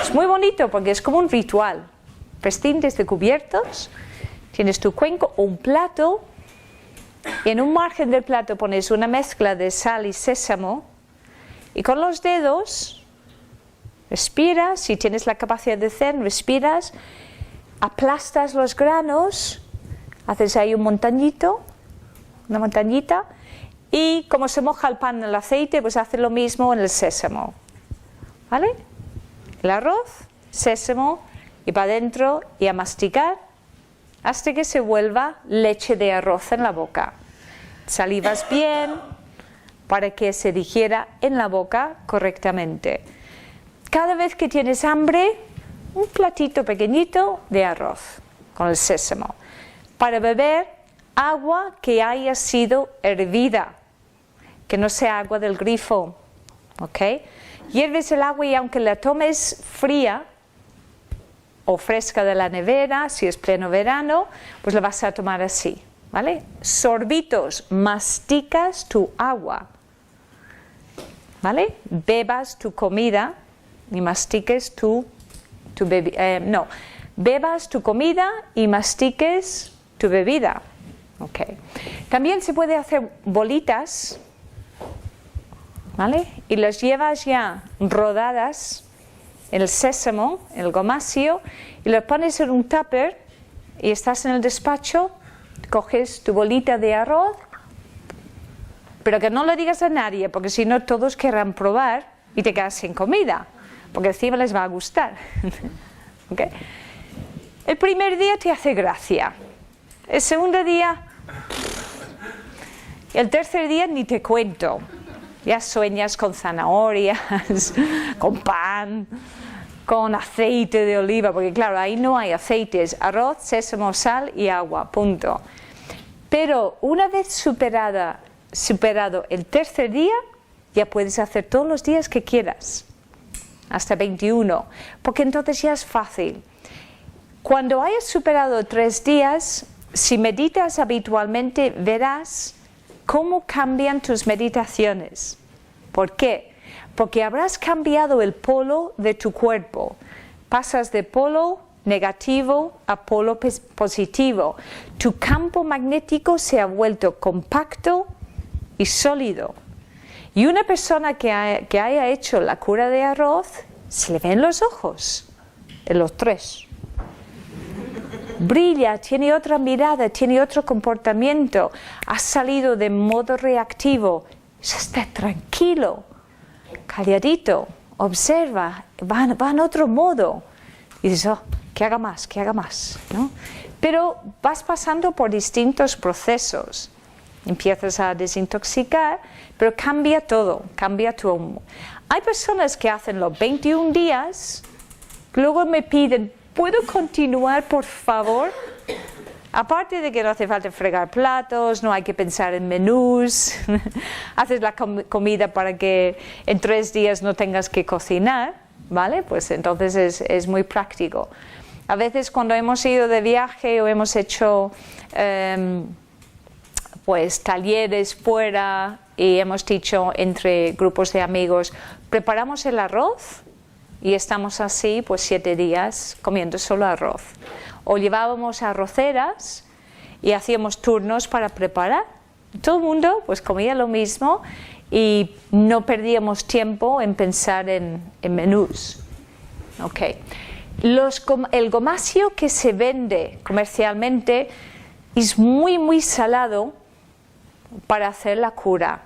Es muy bonito porque es como un ritual. Prescindes de cubiertos, tienes tu cuenco o un plato, y en un margen del plato pones una mezcla de sal y sésamo, y con los dedos respiras, si tienes la capacidad de zen, respiras, aplastas los granos, haces ahí un montañito, una montañita, y como se moja el pan en el aceite, pues hace lo mismo en el sésamo, ¿vale? El arroz, sésamo, y para adentro y a masticar hasta que se vuelva leche de arroz en la boca. Salivas bien para que se digiera en la boca correctamente. Cada vez que tienes hambre, un platito pequeñito de arroz con el sésamo. Para beber, agua que haya sido hervida, que no sea agua del grifo, ¿ok? Hierves el agua y aunque la tomes fría o fresca de la nevera, si es pleno verano, pues la vas a tomar así, ¿vale? Sorbitos, masticas tu agua, ¿vale? Bebas tu comida y mastiques tu bebida, no, bebas tu comida y mastiques tu bebida. Okay. También se puede hacer bolitas, ¿vale? Y las llevas ya rodadas el sésamo, el gomasio, y lo pones en un tupper y estás en el despacho, coges tu bolita de arroz, pero que no lo digas a nadie, porque si no todos querrán probar y te quedas sin comida, porque encima les va a gustar. ¿Okay? El primer día te hace gracia, el segundo día, el tercer día ni te cuento, ya sueñas con zanahorias, con pan, con aceite de oliva, porque claro, ahí no hay aceites, arroz, sésamo, sal y agua, punto. Pero una vez superado el tercer día, ya puedes hacer todos los días que quieras, hasta 21, porque entonces ya es fácil. Cuando hayas superado 3 días, si meditas habitualmente, verás cómo cambian tus meditaciones. ¿Por qué? Porque habrás cambiado el polo de tu cuerpo. Pasas de polo negativo a polo positivo. Tu campo magnético se ha vuelto compacto y sólido. Y una persona que haya hecho la cura de arroz, se le ven los ojos, en los 3. Brilla, tiene otra mirada, tiene otro comportamiento, ha salido de modo reactivo, está tranquilo, calladito, observa, va en otro modo. Y dices, oh, que haga más, ¿no? Pero vas pasando por distintos procesos. Empiezas a desintoxicar, pero cambia todo, cambia tu... Hay personas que hacen los 21 días, luego me piden, ¿puedo continuar, por favor? Aparte de que no hace falta fregar platos, no hay que pensar en menús, haces la comida para que en 3 días no tengas que cocinar, ¿vale? Pues entonces es muy práctico. A veces cuando hemos ido de viaje o hemos hecho pues talleres fuera y hemos dicho entre grupos de amigos, preparamos el arroz y estamos así pues 7 días comiendo solo arroz. O llevábamos arroceras y hacíamos turnos para preparar. Todo el mundo pues comía lo mismo y no perdíamos tiempo en pensar en menús. Okay. El gomasio que se vende comercialmente es muy salado para hacer la cura.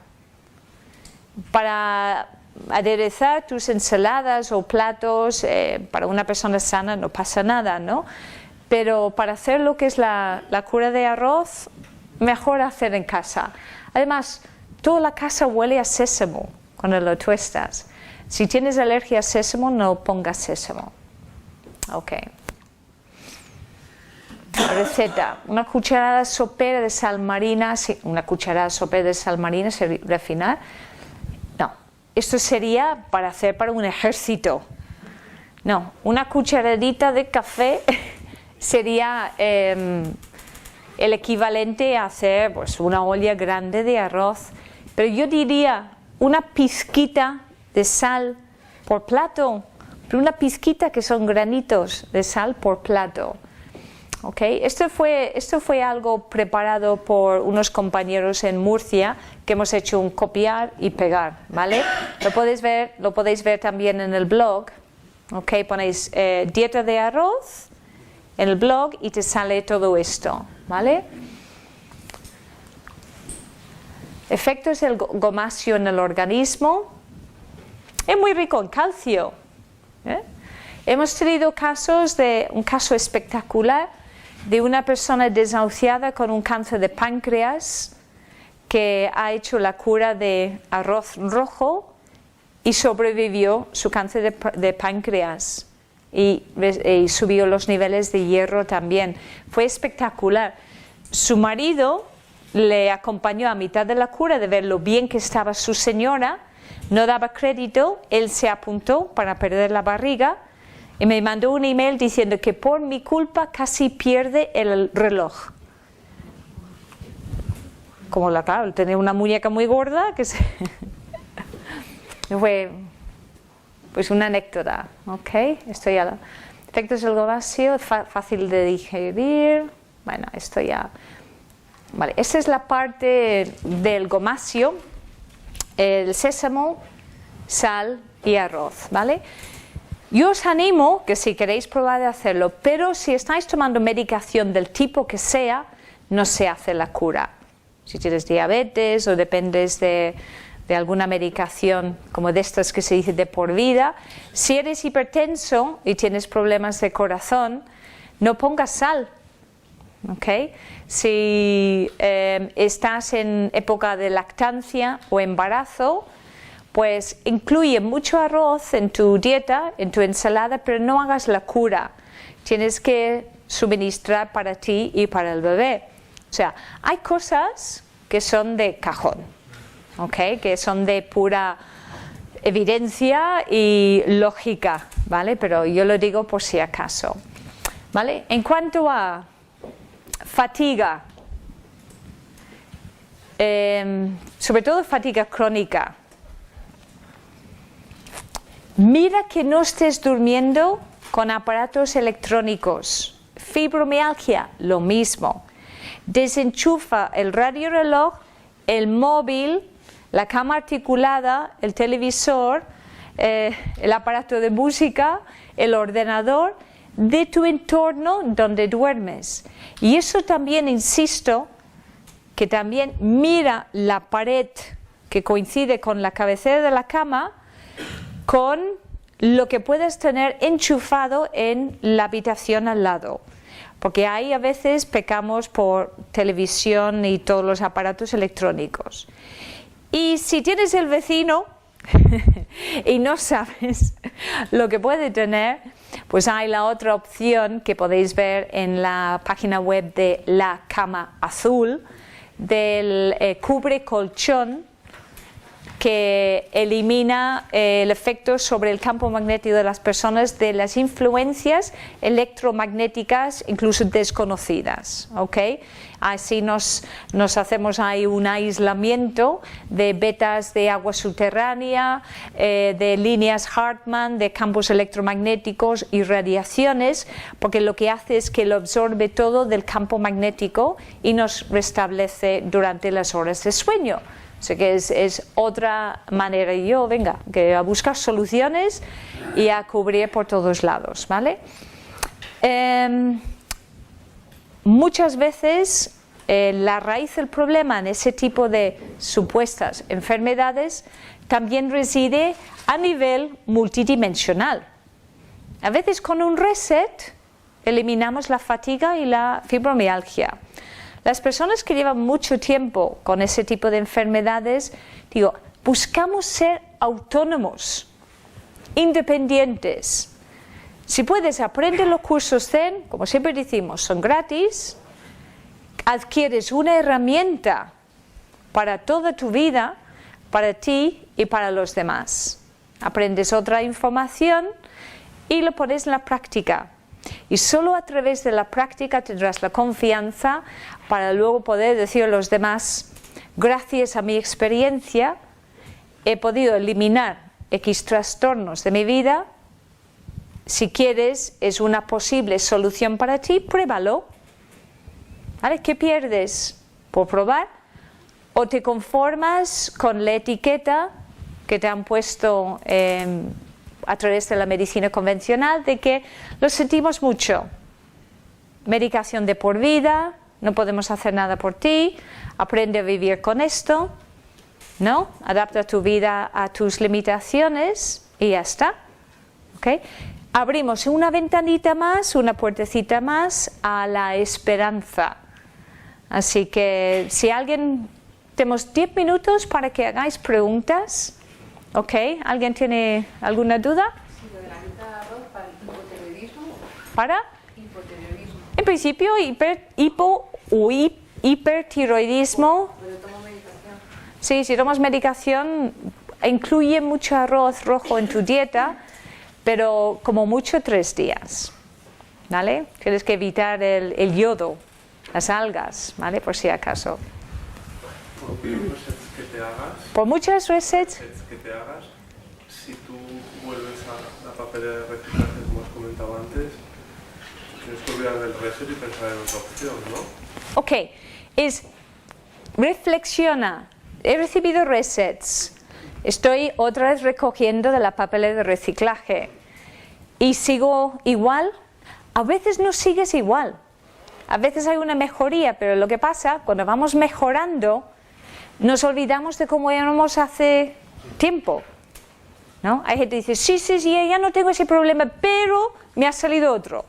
Para aderezar tus ensaladas o platos, para una persona sana no pasa nada, ¿no? Pero para hacer lo que es la cura de arroz, mejor hacer en casa. Además, toda la casa huele a sésamo cuando lo tuestas. Si tienes alergia a sésamo, no pongas sésamo. Ok. Receta: una cucharada sopera de sal marina. Sí, una cucharada sopera de sal marina se refinar. No, esto sería para hacer para un ejército. No, una cucharadita de café sería el equivalente a hacer pues, una olla grande de arroz. Pero yo diría una pizquita de sal por plato, pero una pizquita que son granitos de sal por plato. Okay. Esto fue algo preparado por unos compañeros en Murcia que hemos hecho un copiar y pegar, ¿vale? Lo podéis ver también en el blog. Okay. Ponéis dieta de arroz en el blog y te sale todo esto, ¿vale? Efectos del gomasio en el organismo. Es muy rico en calcio. Hemos tenido un caso espectacular de una persona desahuciada con un cáncer de páncreas que ha hecho la cura de arroz rojo y sobrevivió su cáncer de páncreas y subió los niveles de hierro también. Fue espectacular. Su marido le acompañó a mitad de la cura de ver lo bien que estaba su señora, no daba crédito, él se apuntó para perder la barriga y me mandó un email diciendo que por mi culpa casi pierde el reloj. Como claro, tenía una muñeca muy gorda que fue pues una anécdota, ¿ok? Esto ya. Efectos del gomasio, fácil de digerir. Bueno, esto ya. Vale, esta es la parte del gomasio, el sésamo, sal y arroz, ¿vale? Yo os animo que si queréis probar de hacerlo, pero si estáis tomando medicación del tipo que sea, no se hace la cura. Si tienes diabetes o dependes de alguna medicación como de estas que se dice de por vida, si eres hipertenso y tienes problemas de corazón, no pongas sal. ¿Okay? Si estás en época de lactancia o embarazo, pues incluye mucho arroz en tu dieta, en tu ensalada, pero no hagas la cura. Tienes que suministrar para ti y para el bebé. O sea, hay cosas que son de cajón, ¿okay? Que son de pura evidencia y lógica, ¿vale? Pero yo lo digo por si acaso, ¿vale? En cuanto a fatiga, sobre todo fatiga crónica, mira que no estés durmiendo con aparatos electrónicos. Fibromialgia, lo mismo. Desenchufa el radioreloj, el móvil, la cama articulada, el televisor, el aparato de música, el ordenador de tu entorno donde duermes. Y eso también, insisto, que también mira la pared que coincide con la cabecera de la cama con lo que puedas tener enchufado en la habitación al lado, porque ahí a veces pecamos por televisión y todos los aparatos electrónicos. Y si tienes el vecino y no sabes lo que puede tener, pues hay la otra opción que podéis ver en la página web de La Cama Azul, del cubre colchón, que elimina el efecto sobre el campo magnético de las personas de las influencias electromagnéticas incluso desconocidas, ¿ok? Así nos hacemos ahí un aislamiento de vetas de agua subterránea, de líneas Hartmann, de campos electromagnéticos y radiaciones, porque lo que hace es que lo absorbe todo del campo magnético y nos restablece durante las horas de sueño. O sea que es otra manera, y yo, venga, que a buscar soluciones y a cubrir por todos lados, ¿vale? Muchas veces la raíz del problema en ese tipo de supuestas enfermedades también reside a nivel multidimensional. A veces con un reset eliminamos la fatiga y la fibromialgia. Las personas que llevan mucho tiempo con ese tipo de enfermedades, digo, buscamos ser autónomos, independientes. Si puedes, aprende los cursos Zen, como siempre decimos, son gratis, adquieres una herramienta para toda tu vida, para ti y para los demás. Aprendes otra información y lo pones en la práctica. Y solo a través de la práctica tendrás la confianza para luego poder decir a los demás, gracias a mi experiencia he podido eliminar X trastornos de mi vida. Si quieres, es una posible solución para ti, pruébalo. ¿Vale? ¿Qué pierdes por probar? ¿O te conformas con la etiqueta que te han puesto a través de la medicina convencional de que lo sentimos mucho? Medicación de por vida, no podemos hacer nada por ti, aprende a vivir con esto, ¿no? Adapta tu vida a tus limitaciones y ya está. ¿Okay? Abrimos una ventanita más, una puertecita más a la esperanza. Así que si alguien, tenemos 10 minutos para que hagáis preguntas. ¿Ok? ¿Alguien tiene alguna duda? Sí, lo de la venta de arroz para el hipotiroidismo. ¿Para? Hipotiroidismo. En principio, hipertiroidismo. Pero tomo medicación. Sí, si tomas medicación, incluye mucho arroz rojo en tu dieta, pero como mucho 3 días. ¿Vale? Tienes que evitar el yodo, las algas, ¿vale? Por si acaso. Por muchas resets que te hagas, si tú vuelves a la papelera de reciclaje, como has comentado antes, tienes que olvidar del reset y pensar en otra opción, ¿no? Ok, reflexiona, he recibido resets, estoy otra vez recogiendo de la papelera de reciclaje. y sigo igual. A veces no sigues igual. A veces hay una mejoría, pero lo que pasa, cuando vamos mejorando, nos olvidamos de cómo éramos hace tiempo, ¿no? Hay gente que dice, sí, ya no tengo ese problema, pero me ha salido otro.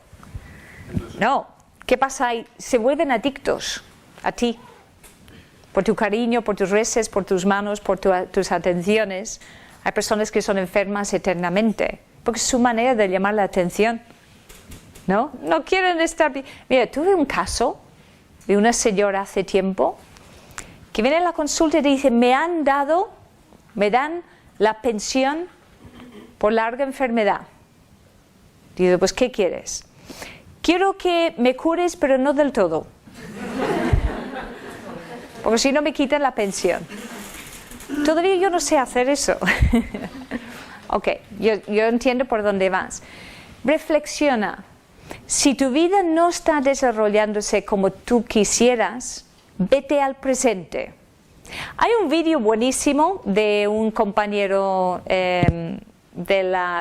No, ¿qué pasa ahí? Se vuelven adictos a ti, por tu cariño, por tus reces, por tus manos, por tus atenciones. Hay personas que son enfermas eternamente, porque es su manera de llamar la atención. ¿No? No quieren estar bien. Mira, tuve un caso de una señora hace tiempo que viene a la consulta y dice, me dan la pensión por larga enfermedad. Digo, pues ¿qué quieres? Quiero que me cures, pero no del todo. Porque si no me quitan la pensión. Todavía yo no sé hacer eso. Ok, yo entiendo por dónde vas. Reflexiona. Si tu vida no está desarrollándose como tú quisieras, vete al presente. Hay un vídeo buenísimo de un compañero de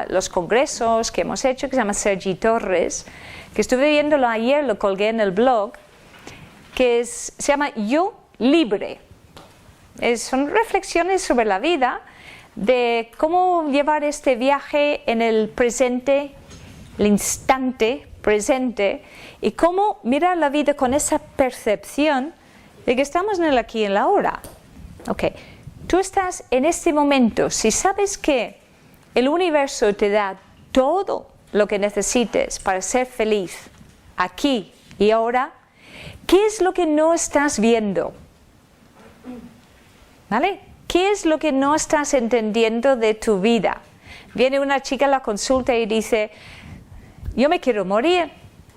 los congresos que hemos hecho, que se llama Sergi Torres, que estuve viéndolo ayer, lo colgué en el blog, que se llama Yo Libre. Son reflexiones sobre la vida, de cómo llevar este viaje en el presente, el instante presente, y cómo mirar la vida con esa percepción de que estamos en el aquí y en la ahora. Ok, tú estás en este momento. Si sabes que el universo te da todo lo que necesites para ser feliz aquí y ahora, ¿qué es lo que no estás viendo? ¿Vale? ¿Qué es lo que no estás entendiendo de tu vida? Viene una chica a la consulta y dice, yo me quiero morir,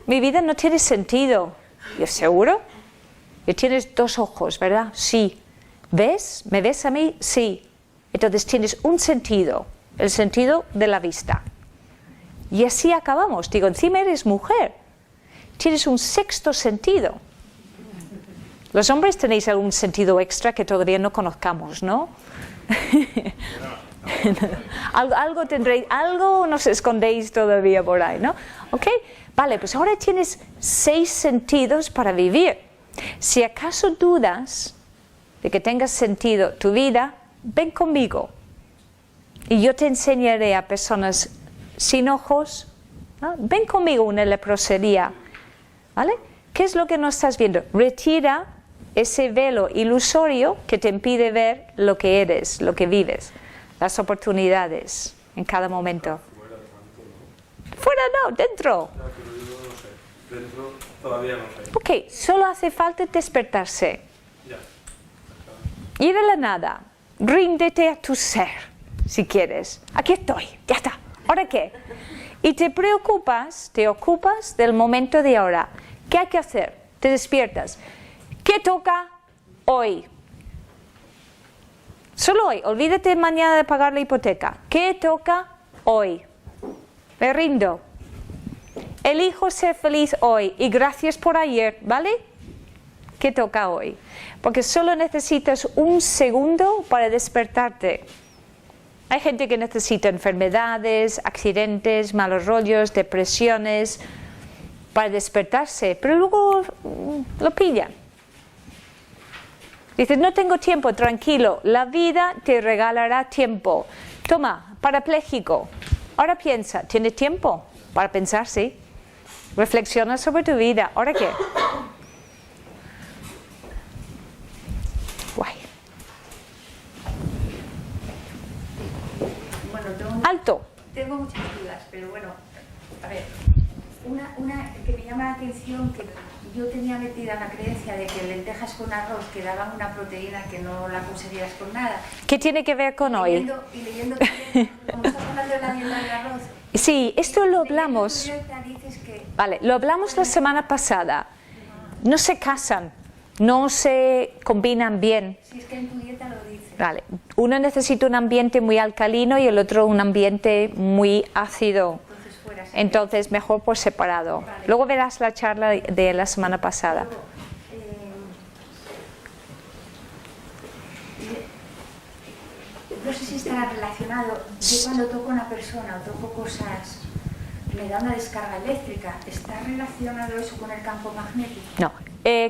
mi vida no tiene sentido. ¿Yo seguro? Y tienes dos ojos, ¿verdad? Sí. ¿Ves? ¿Me ves a mí? Sí. Entonces tienes un sentido, el sentido de la vista. Y así acabamos. Digo, encima eres mujer, tienes un sexto sentido. Los hombres tenéis algún sentido extra que todavía no conozcamos, ¿no? algo tendréis, algo nos escondéis todavía por ahí, ¿no? ¿Ok? Vale, pues ahora tienes 6 sentidos para vivir. Si acaso dudas de que tengas sentido tu vida, ven conmigo y yo te enseñaré a personas sin ojos, ¿no? Ven conmigo a una leprosería, ¿vale? ¿Qué es lo que no estás viendo? Retira ese velo ilusorio que te impide ver lo que eres, lo que vives, las oportunidades en cada momento. Fuera no, dentro. Ya, pero yo no sé. Dentro todavía no sé. Ok, solo hace falta despertarse. Ya. Ir a la nada. Ríndete a tu ser, si quieres. Aquí estoy, ya está. ¿Ahora qué? Y te ocupas del momento de ahora. ¿Qué hay que hacer? Te despiertas. ¿Qué toca hoy? Solo hoy. Olvídate mañana de pagar la hipoteca. ¿Qué toca hoy? Me rindo. Elijo ser feliz hoy y gracias por ayer, ¿vale? ¿Qué toca hoy? Porque solo necesitas un segundo para despertarte. Hay gente que necesita enfermedades, accidentes, malos rollos, depresiones para despertarse, pero luego lo pillan. Dices, no tengo tiempo, tranquilo, la vida te regalará tiempo. Toma, parapléjico. Ahora piensa, ¿tienes tiempo para pensar? Sí. Reflexiona sobre tu vida. ¿Ahora qué? Guay. Bueno, Alto. tengo muchas dudas, pero bueno, a ver, una que me llama la atención, que yo tenía metida la creencia de que lentejas con arroz que daban una proteína que no la conseguías con nada. ¿Qué tiene que ver con hoy? Leyendo también, como estás hablando de la dieta del arroz. Sí, esto lo hablamos. Dices que Vale, lo hablamos la semana pasada. No se casan, no se combinan bien. si es que en tu dieta lo dice. Vale, uno necesita un ambiente muy alcalino y el otro un ambiente muy ácido. Entonces fuera así. Entonces, mejor por separado. Vale. Luego verás la charla de la semana pasada. Luego, no sé si estará relacionado. Yo cuando toco a una persona o toco cosas me da una descarga eléctrica. ¿Está relacionado eso con el campo magnético? No.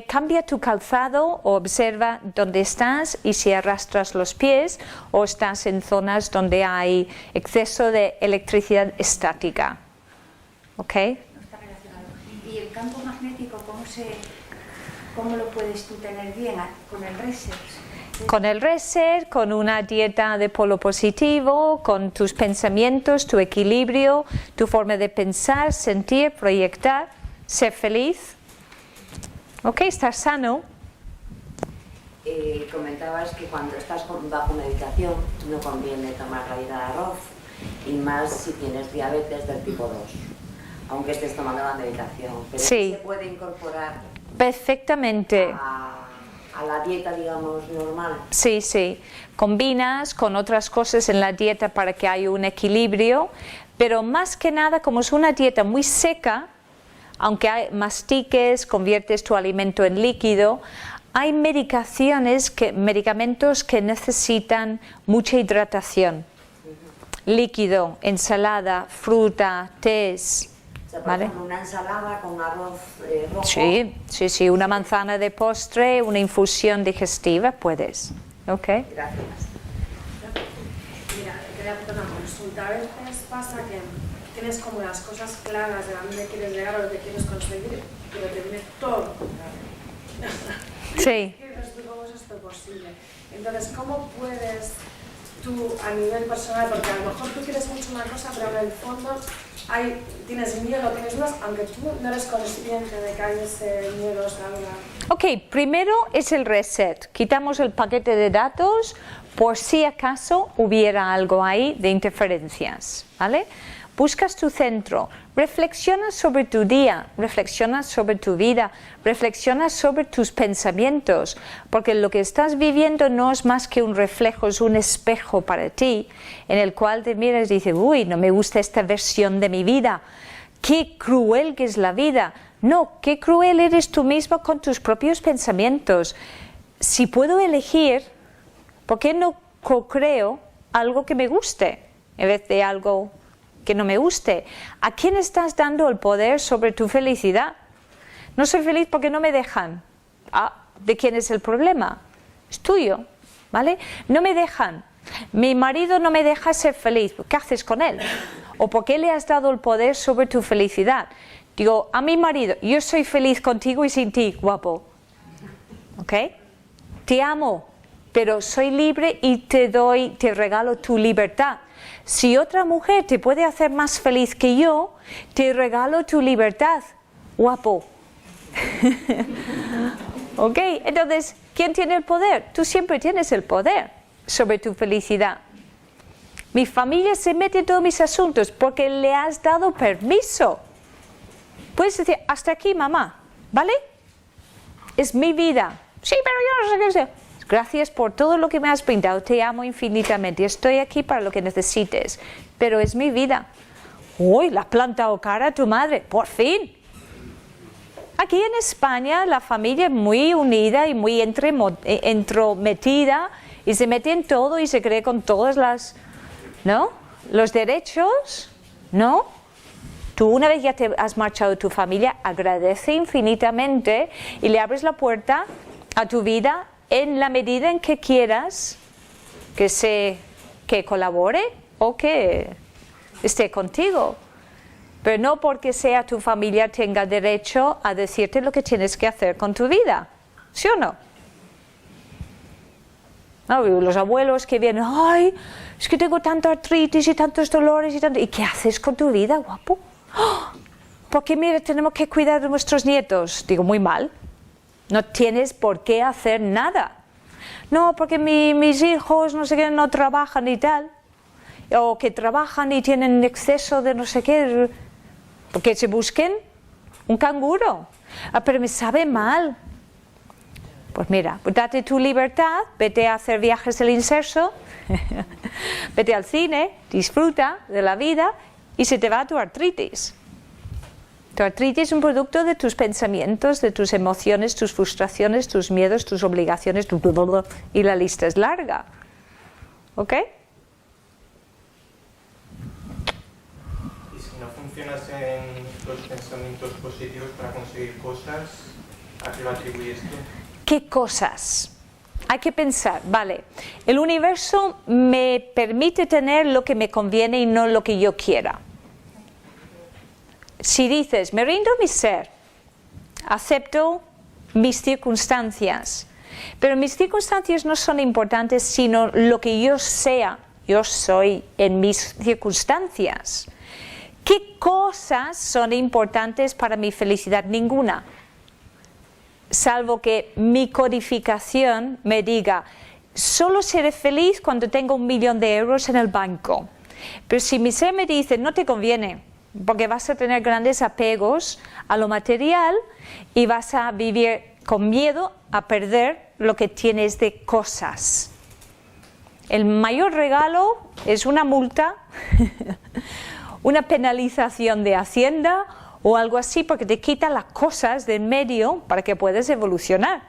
Cambia tu calzado o observa dónde estás y si arrastras los pies o estás en zonas donde hay exceso de electricidad estática. ¿Ok? No está relacionado. ¿Y el campo magnético cómo lo puedes tú tener bien con el reset? Con el reset, con una dieta de polo positivo, con tus pensamientos, tu equilibrio, tu forma de pensar, sentir, proyectar, ser feliz. Ok, estar sano. Comentabas que cuando estás bajo medicación no conviene tomar raíz de arroz, y más si tienes diabetes del tipo 2, aunque estés tomando la medicación. Pero Sí. se puede incorporar Perfectamente. a la dieta, digamos, normal. Sí, sí. Combinas con otras cosas en la dieta para que haya un equilibrio, pero más que nada, como es una dieta muy seca, aunque mastiques, conviertes tu alimento en líquido, hay medicamentos que necesitan mucha hidratación. Líquido, ensalada, fruta, tés. O sea, por ¿Vale? ejemplo, una ensalada con arroz rojo. Sí, sí, sí, una manzana de postre, una infusión digestiva, puedes. ¿Ok? Gracias. Mira, quería hacer una consulta. A veces pasa que tienes como las cosas claras de a dónde quieres llegar o lo que quieres conseguir, pero te viene todo lo contrario. Sí. ¿Qué dices tú? ¿Cómo es esto posible? Entonces, ¿cómo puedes tú a nivel personal, porque a lo mejor tú quieres mucho una cosa, pero en el fondo tienes miedo, tienes dudas, aunque tú no eres consciente de que hay ese miedo, esa duda? Ok, primero es el reset. Quitamos el paquete de datos por si acaso hubiera algo ahí de interferencias, ¿vale? Buscas tu centro, reflexionas sobre tu día, reflexionas sobre tu vida, reflexionas sobre tus pensamientos, porque lo que estás viviendo no es más que un reflejo, es un espejo para ti, en el cual te miras y dices, uy, no me gusta esta versión de mi vida, qué cruel que es la vida. No, qué cruel eres tú mismo con tus propios pensamientos. Si puedo elegir, ¿por qué no co-creo algo que me guste en vez de algo que no me guste? ¿A quién estás dando el poder sobre tu felicidad? No soy feliz porque no me dejan. Ah, ¿de quién es el problema? Es tuyo, ¿vale? No me dejan. Mi marido no me deja ser feliz. ¿Qué haces con él? ¿O por qué le has dado el poder sobre tu felicidad? Digo, a mi marido, yo soy feliz contigo y sin ti, guapo. ¿Ok? Te amo, pero soy libre y te regalo tu libertad. Si otra mujer te puede hacer más feliz que yo, te regalo tu libertad, guapo. ¿Ok? Entonces, ¿quién tiene el poder? Tú siempre tienes el poder sobre tu felicidad. Mi familia se mete en todos mis asuntos porque le has dado permiso. Puedes decir, hasta aquí, mamá, ¿vale? Es mi vida. Sí, pero yo no sé qué sé. Gracias por todo lo que me has brindado, te amo infinitamente, estoy aquí para lo que necesites, pero es mi vida. Uy, la has plantado cara a tu madre, por fin. Aquí en España la familia es muy unida y muy entrometida y se mete en todo y se cree con todas las, ¿no? Los derechos, ¿no? Tú una vez ya te has marchado de tu familia, agradece infinitamente y le abres la puerta a tu vida en la medida en que quieras que colabore o que esté contigo. Pero no porque sea tu familia tenga derecho a decirte lo que tienes que hacer con tu vida. ¿Sí o no? No, los abuelos que vienen, ay, es que tengo tanta artritis y tantos dolores y tanto. ¿Y qué haces con tu vida, guapo? ¡Oh! Porque mira, tenemos que cuidar de nuestros nietos. Digo, muy mal. No tienes por qué hacer nada. No, porque mis hijos no sé qué, no trabajan y tal. O que trabajan y tienen exceso de no sé qué. Porque se busquen un canguro. Ah, pero me sabe mal. Pues mira, date tu libertad, vete a hacer viajes del inserso, vete al cine, disfruta de la vida y se te va tu artritis. Tu artritis es un producto de tus pensamientos, de tus emociones, tus frustraciones, tus miedos, tus obligaciones, y la lista es larga. ¿Ok? Y si no funcionas en los pensamientos positivos para conseguir cosas, ¿a qué lo atribuyes tú? ¿Qué cosas? Hay que pensar, vale, el universo me permite tener lo que me conviene y no lo que yo quiera. Si dices, me rindo a mi ser, acepto mis circunstancias, pero mis circunstancias no son importantes sino lo que yo sea, yo soy en mis circunstancias. ¿Qué cosas son importantes para mi felicidad? Ninguna. Salvo que mi codificación me diga, solo seré feliz cuando tengo 1 millón de euros en el banco. Pero si mi ser me dice, no te conviene, porque vas a tener grandes apegos a lo material y vas a vivir con miedo a perder lo que tienes de cosas. El mayor regalo es una multa, una penalización de Hacienda o algo así, porque te quita las cosas del medio para que puedas evolucionar.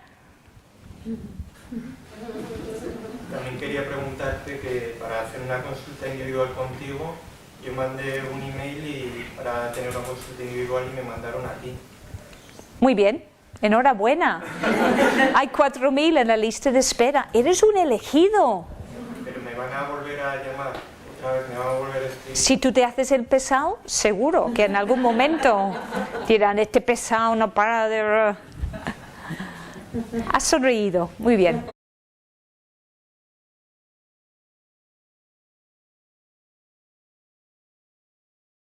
También quería preguntarte que para hacer una consulta individual contigo, yo mandé un email para tener una consulta individual y me mandaron a ti. Muy bien, enhorabuena. Hay 4.000 en la lista de espera. Eres un elegido. Pero me van a volver a llamar otra vez, me van a volver a escribir. Si tú te haces el pesado, seguro que en algún momento dirán, este pesado no para de... Has sonreído, muy bien.